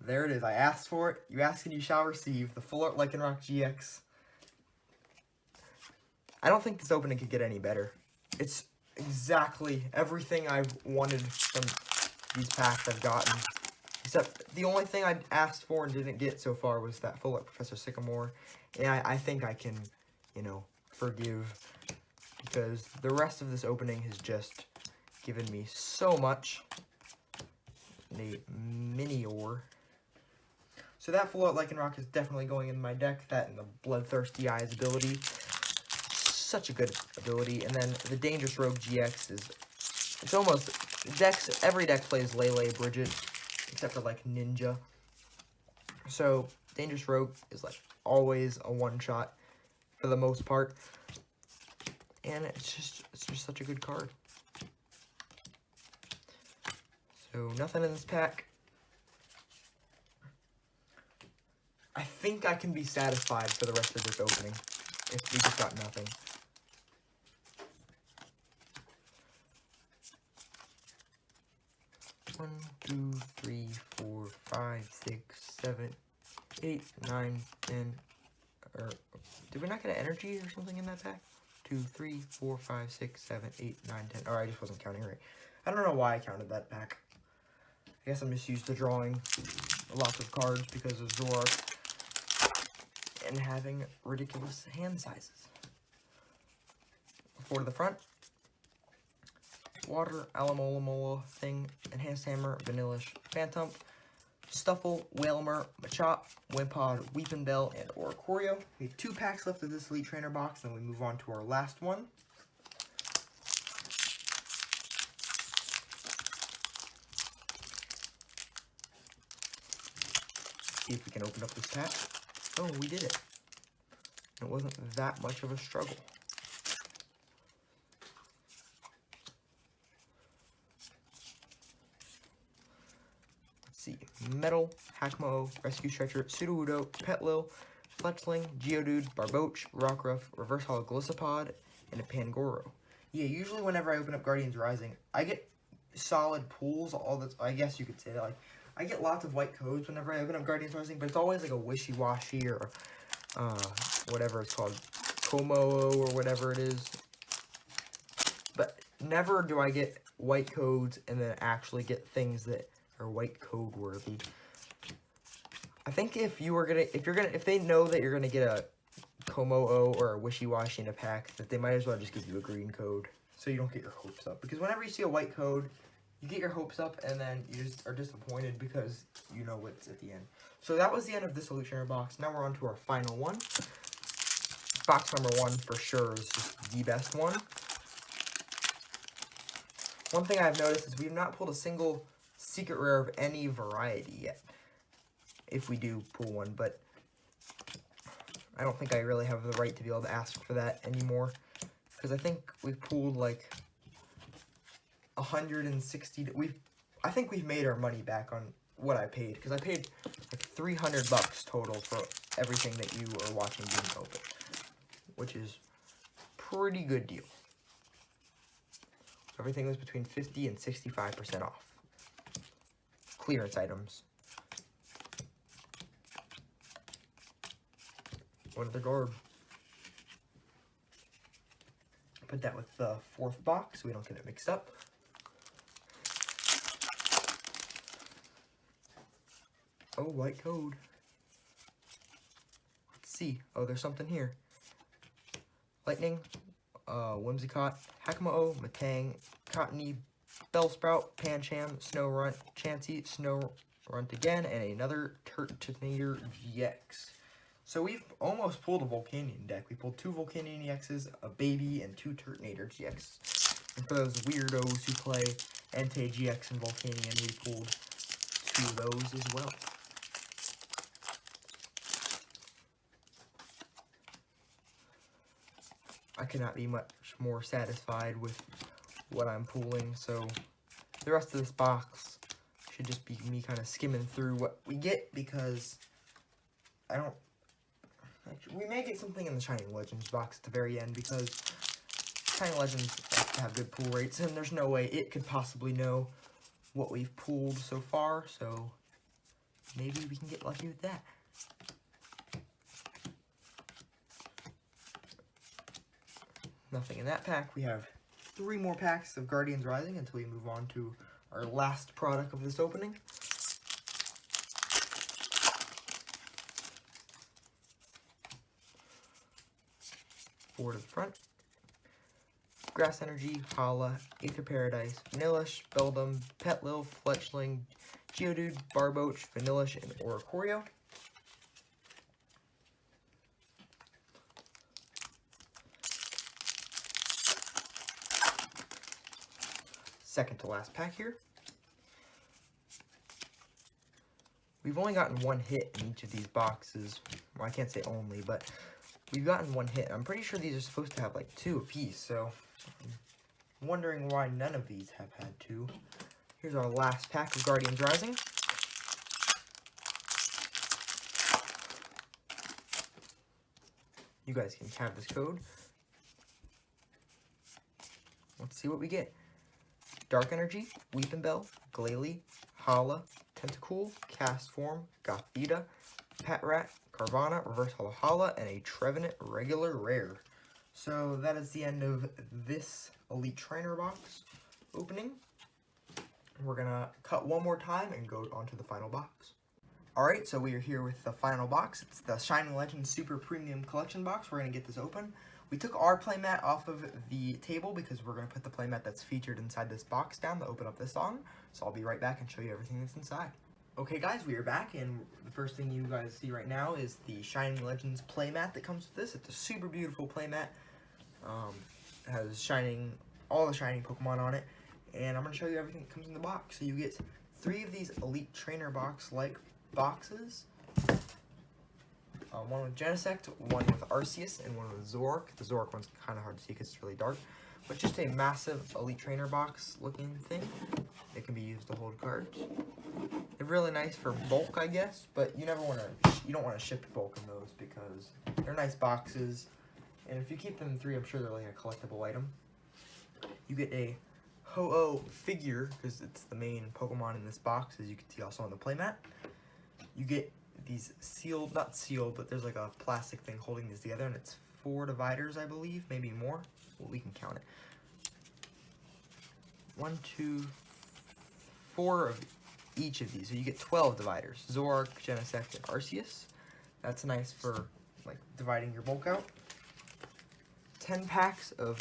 There it is. I asked for it. You ask and you shall receive. The Full Art Zoroark GX. I don't think this opening could get any better. It's exactly everything I've wanted from these packs I've gotten. Except the only thing I asked for and didn't get so far was that Full Art Professor Sycamore. And I think I can, you know, forgive. Because the rest of this opening has just given me so much. A Minior. So that Full Art Lycanroc is definitely going in my deck. That and the Bloodthirsty Eyes ability. Such a good ability. And then the Dangerous Rogue GX is... It's almost... Every deck plays Lele, Bridget, except for, like, Ninja. So, Dangerous Rogue is, like, always a one-shot for the most part. And it's just such a good card. So, nothing in this pack. I think I can be satisfied for the rest of this opening if we just got nothing. One, 2, 3, 4, 5, 6, 7, 8, 9, 10. Or did we not get an energy or something in that pack? 2, 3, 4, 5, 6, 7, 8, 9, 10. Oh, I just wasn't counting right. I don't know why I counted that pack. I guess I'm just used to drawing lots of cards because of Zoroark and having ridiculous hand sizes. 4 to the front. Water, Alamola thing, Enhanced Hammer, Vanillish, Phantump, Stuffle, Wailmer, Machop, Wimpod, Weepinbell, and Oricorio. We have 2 packs left of this Elite Trainer box, and we move on to our last one. See if we can open up this pack. Oh, we did it. It wasn't that much of a struggle. Metal, Hakamo, Rescue Stretcher, Sudowoodo, Petlil, Fletchling, Geodude, Barboach, Rockruff, Reverse Hollow Gliscopod, and a Pangoro. Yeah, usually whenever I open up Guardians Rising, I get solid pulls. I guess you could say that. Like, I get lots of white codes whenever I open up Guardians Rising, but it's always like a wishy-washy or whatever it's called, Komo or whatever it is. But never do I get white codes and then actually get things that are white code worthy. I think if they know that you're gonna get a Komo or a Wishy-Washy in a pack, that they might as well just give you a green code so you don't get your hopes up. Because whenever you see a white code, you get your hopes up and then you just are disappointed because you know what's at the end. So that was the end of this Elite Trainer box. Now we're on to our final one. Box number 1 for sure is just the best one. One thing I've noticed is we've not pulled a single secret rare of any variety yet. If we do pull one, but I don't think I really have the right to be able to ask for that anymore. Because I think we've pulled like 160. I think we've made our money back on what I paid. Because I paid like $300 total for everything that you are watching being open. Which is pretty good deal. Everything was between 50 and 65% off. Clearance items. One of the guard. Put that with the 4th box so we don't get it mixed up. Oh, white code. Let's see. Oh, there's something here. Lightning, Whimsicott, Hakamo, Matang, Cottony, Bellsprout, Pancham, Snorunt, Chansey, Snorunt again, and another Turtonator GX. So we've almost pulled a Volcanion deck. We pulled 2 Volcanion EXs, a baby, and 2 Turtonator GX. And for those weirdos who play Entei GX and Volcanion, we pulled 2 of those as well. I cannot be much more satisfied with what I'm pulling, so the rest of this box should just be me kind of skimming through what we get, because I don't... Actually, we may get something in the Shining Legends box at the very end, because Shining Legends like to have good pull rates, and there's no way it could possibly know what we've pulled so far, so maybe we can get lucky with that. Nothing in that pack. We have 3 more packs of Guardians Rising until we move on to our last product of this opening. 4 to the front. Grass Energy, Hala, Aether Paradise, Vanillish, Beldum, Petlil, Fletchling, Geodude, Barboach, Vanillish, and Oricorio. Second to last pack here. We've only gotten 1 hit in each of these boxes. Well, I can't say only, but we've gotten 1 hit. I'm pretty sure these are supposed to have like 2 apiece, so I'm wondering why none of these have had 2. Here's our last pack of Guardians Rising. You guys can have this code. Let's see what we get. Dark Energy, Weepinbell, Glalie, Hala, Tentacool, Castform, Gothita, Patrat, Carvana, Reverse Hollow Hala, and a Trevenant regular rare. So that is the end of this Elite Trainer box opening. We're gonna cut one more time and go on to the final box. Alright, so we are here with the final box. It's the Shining Legends Super Premium Collection box. We're gonna get this open. We took our playmat off of the table because we're going to put the playmat that's featured inside this box down to open up this song. So I'll be right back and show you everything that's inside. Okay guys, we are back, and the first thing you guys see right now is the Shining Legends playmat that comes with this. It's a super beautiful playmat. It has all the Shining Pokemon on it. And I'm going to show you everything that comes in the box. So you get 3 of these Elite Trainer box-like boxes. One with Genesect, one with Arceus, and one with Zoroark. The Zoroark one's kind of hard to see because it's really dark. But just a massive Elite Trainer box looking thing. It can be used to hold cards. They're really nice for bulk, I guess, but you don't want to ship bulk in those because they're nice boxes. And if you keep them in 3, I'm sure they're like a collectible item. You get a Ho-Oh figure, because it's the main Pokemon in this box, as you can see also on the playmat. You get these sealed, not sealed, but there's like a plastic thing holding these together, and it's 4 dividers, I believe, maybe more. Well, we can count it. 1, 2, 4 of each of these, so you get 12 dividers. Zoroark, Genesect, and Arceus. That's nice for like dividing your bulk out. 10 packs of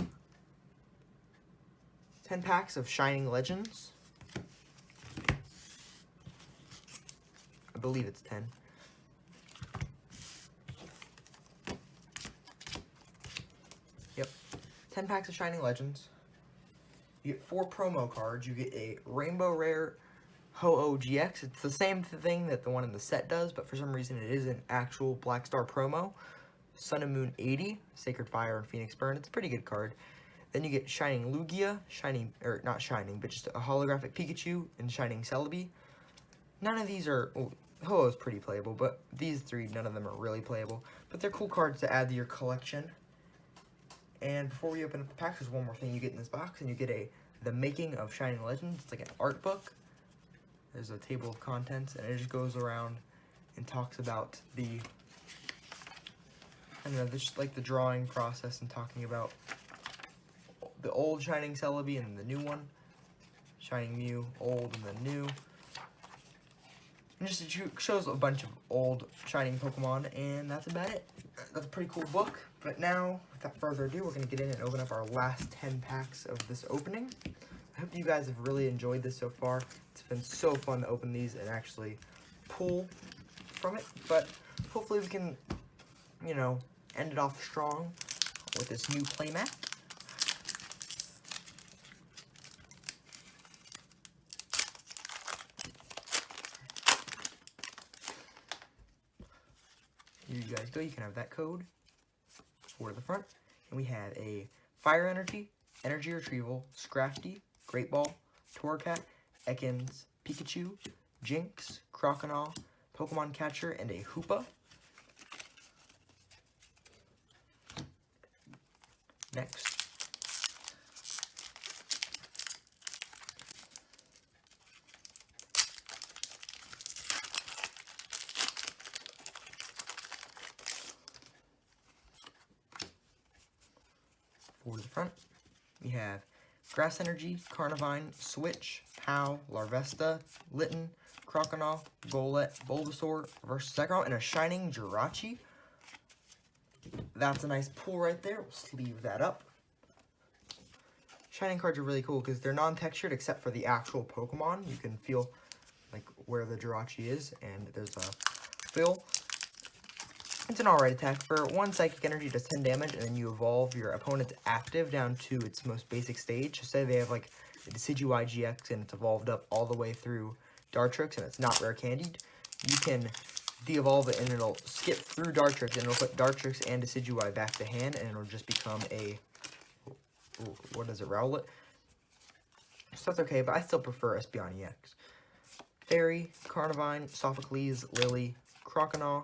Shining Legends. I believe it's 10. Yep. 10 packs of Shining Legends. You get 4 promo cards. You get a Rainbow Rare Ho-Oh GX. It's the same thing that the one in the set does, but for some reason it is an actual Black Star promo. Sun and Moon 80, Sacred Fire, and Phoenix Burn. It's a pretty good card. Then you get Shining Lugia, not Shining, but just a holographic Pikachu, and Shining Celebi. None of these are, Ho-Oh's pretty playable, but these 3, none of them are really playable. But they're cool cards to add to your collection. And before we open up the packs, there's one more thing you get in this box, and you get the Making of Shining Legends. It's like an art book. There's a table of contents, and it just goes around and talks about the, I don't know, just like the drawing process and talking about the old Shining Celebi and the new one. Shining Mew, old, and then new. And just it shows a bunch of old Shining Pokemon, and that's about it. That's a pretty cool book. But now, without further ado, we're going to get in and open up our last 10 packs of this opening. I hope you guys have really enjoyed this so far. It's been so fun to open these and actually pull from it. But hopefully we can, you know, end it off strong with this new playmat. Here you guys go. You can have that code for the front. And we have a Fire Energy, Energy Retrieval, Scrafty, Great Ball, Torracat, Ekans, Pikachu, Jinx, Croconaw, Pokemon Catcher, and a Hoopa. Next. For the front, we have Grass Energy, Carnivine, Switch, Howl, Larvesta, Litten, Croconaw, Golett, Bulbasaur, Reverse Zekrom, and a Shining Jirachi. That's a nice pull right there. We'll sleeve that up. Shining cards are really cool because they're non-textured except for the actual Pokemon. You can feel like where the Jirachi is, and there's a fill. It's an alright attack. For 1 Psychic Energy, does 10 damage, and then you evolve your opponent's active down to its most basic stage. So say they have like the Decidueye GX and it's evolved up all the way through Dartrix and it's not rare candied. You can de-evolve it and it'll skip through Dartrix and it'll put Dartrix and Decidueye back to hand and it'll just become a, what is it, Rowlet? So that's okay, but I still prefer Espeon EX. Fairy, Carnivine, Sophocles, Lily, Croconaw,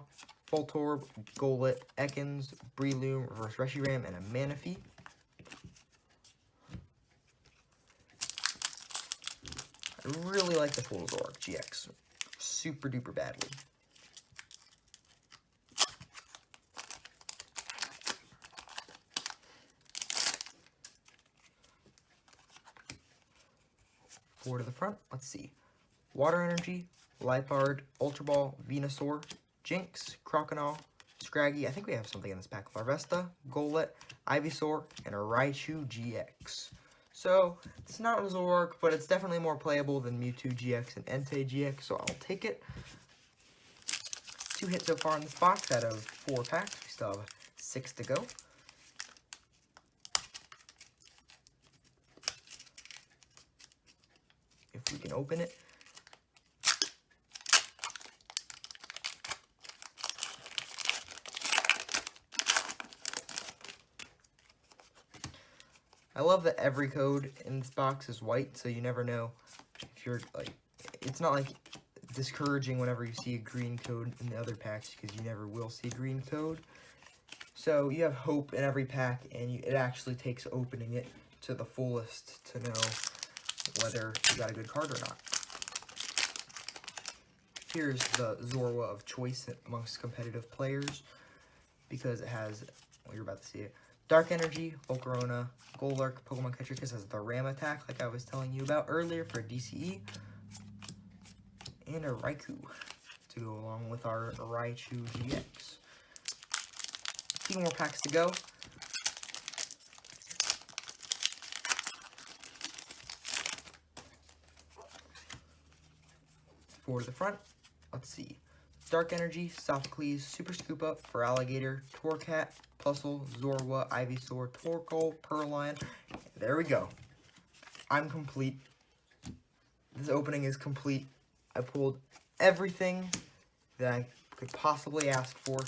Voltorb, Golett, Ekans, Breloom, Reverse Reshiram, and a Manaphy. I really like the full Zoroark GX. Super duper badly. Four to the front, let's see. Water Energy, Liepard, Ultra Ball, Venusaur, Jinx, Croconaw, Scraggy, I think we have something in this pack, Larvesta, Golett, Ivysaur, and a Raichu GX. So, it's not Zoroark, but it's definitely more playable than Mewtwo GX and Entei GX, so I'll take it. 2 hits so far in this box out of 4 packs. We still have 6 to go. If we can open it. I love that every code in this box is white, so you never know if you're, like, it's not like discouraging whenever you see a green code in the other packs, because you never will see a green code. So you have hope in every pack, and it actually takes opening it to the fullest to know whether you got a good card or not. Here's the Zorua of choice amongst competitive players, because it has, well, you're about to see it, Dark Energy, Volcarona, Golurk, Pokemon Catcher Kiss has the Ram attack, like I was telling you about earlier for DCE, and a Raikou to go along with our Raichu GX. A few more packs to go. For the front, let's see. Dark Energy, Sophocles, Super Scoop Up for Alligator, Torcat, Plusle, Zorua, Ivysaur, Torkoal, Purrloin. There we go. I'm complete. This opening is complete. I pulled everything that I could possibly ask for.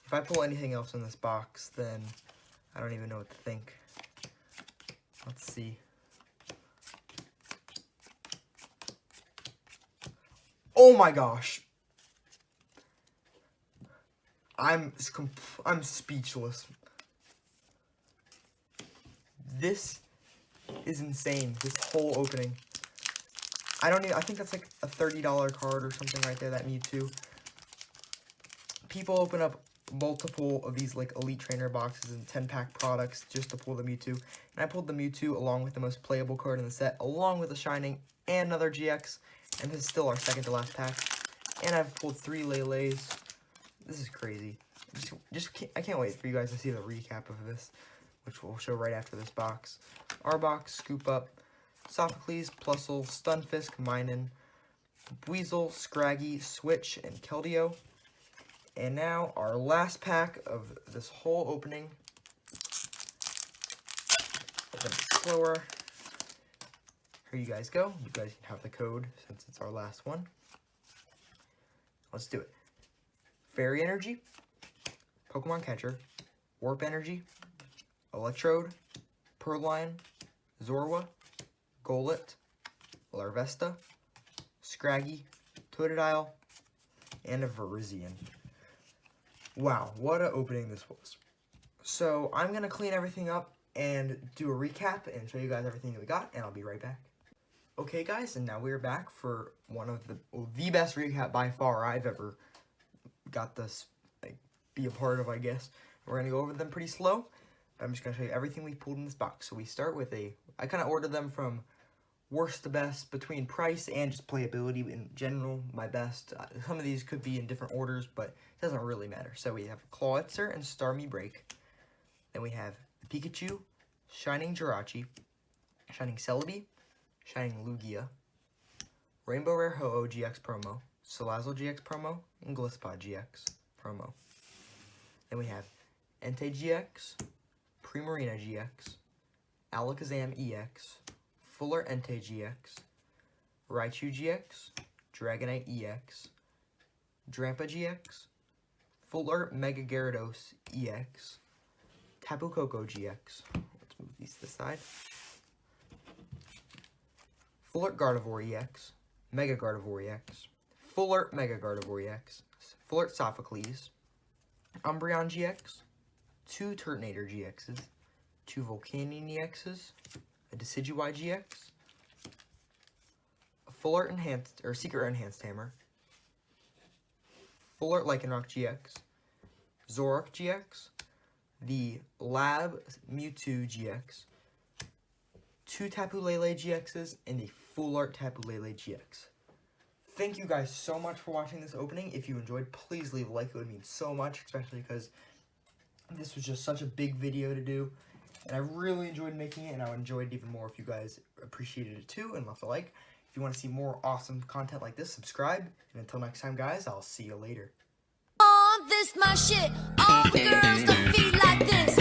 If I pull anything else in this box, then I don't even know what to think. Let's see. Oh my gosh. I'm speechless. This is insane. This whole opening. I think that's like a $30 card or something right there, that Mewtwo. People open up multiple of these like Elite Trainer boxes and 10-pack products just to pull the Mewtwo. And I pulled the Mewtwo along with the most playable card in the set, along with a Shining and another GX. And this is still our second to last pack. And I've pulled 3 Lele's. This is crazy. I can't wait for you guys to see the recap of this, which we'll show right after this box. Arbok, Scoop Up, Sophocles, Plusle, Stunfisk, Minun, Weasel, Scraggy, Switch, and Keldeo. And now our last pack of this whole opening. A bit slower. Here you guys go. You guys can have the code since it's our last one. Let's do it. Fairy Energy, Pokemon Catcher, Warp Energy, Electrode, Purrloin, Zorua, Golett, Larvesta, Scraggy, Totodile, and a Virizion. Wow, what an opening this was. So I'm going to clean everything up and do a recap and show you guys everything that we got, and I'll be right back. Okay guys, and now we're back for one of the best recap by far I've ever got this, like, be a part of, I guess. We're going to go over them pretty slow. I'm just going to show you everything we pulled in this box. So we start with I kind of ordered them from worst to best between price and just playability in general, my best. Some of these could be in different orders, but it doesn't really matter. So we have Clawitzer and Starmie Break. Then we have Pikachu, Shining Jirachi, Shining Celebi, Shining Lugia, Rainbow Rare Ho-Oh GX promo, Salazzle GX promo, and Gliscod GX promo. Then we have Entei GX, Primarina GX, Alakazam EX, Fuller Entei GX, Raichu GX, Dragonite EX, Drampa GX, Fuller Mega Gyarados EX, Tapu Koko GX. Let's move these to the side. Fuller Gardevoir EX, Mega Gardevoir EX, Fuller Mega Gardevoir EX, Fuller Sophocles, Umbreon GX, 2 Turtonator GXs, 2 Volcanion EXs, a Decidueye GX, a Fuller Enhanced, or Secret Enhanced Hammer, Fuller Lycanroc GX, Zoroark GX, the Lab Mewtwo GX, 2 Tapu Lele GXs, and a Full Art Tapu Lele GX. Thank you guys so much for watching this opening. If you enjoyed, please leave a like. It would mean so much, especially because this was just such a big video to do. And I really enjoyed making it, and I would enjoy it even more if you guys appreciated it too and left a like. If you want to see more awesome content like this, subscribe. And until next time, guys, I'll see you later. This my shit. All the girls don't feel like this.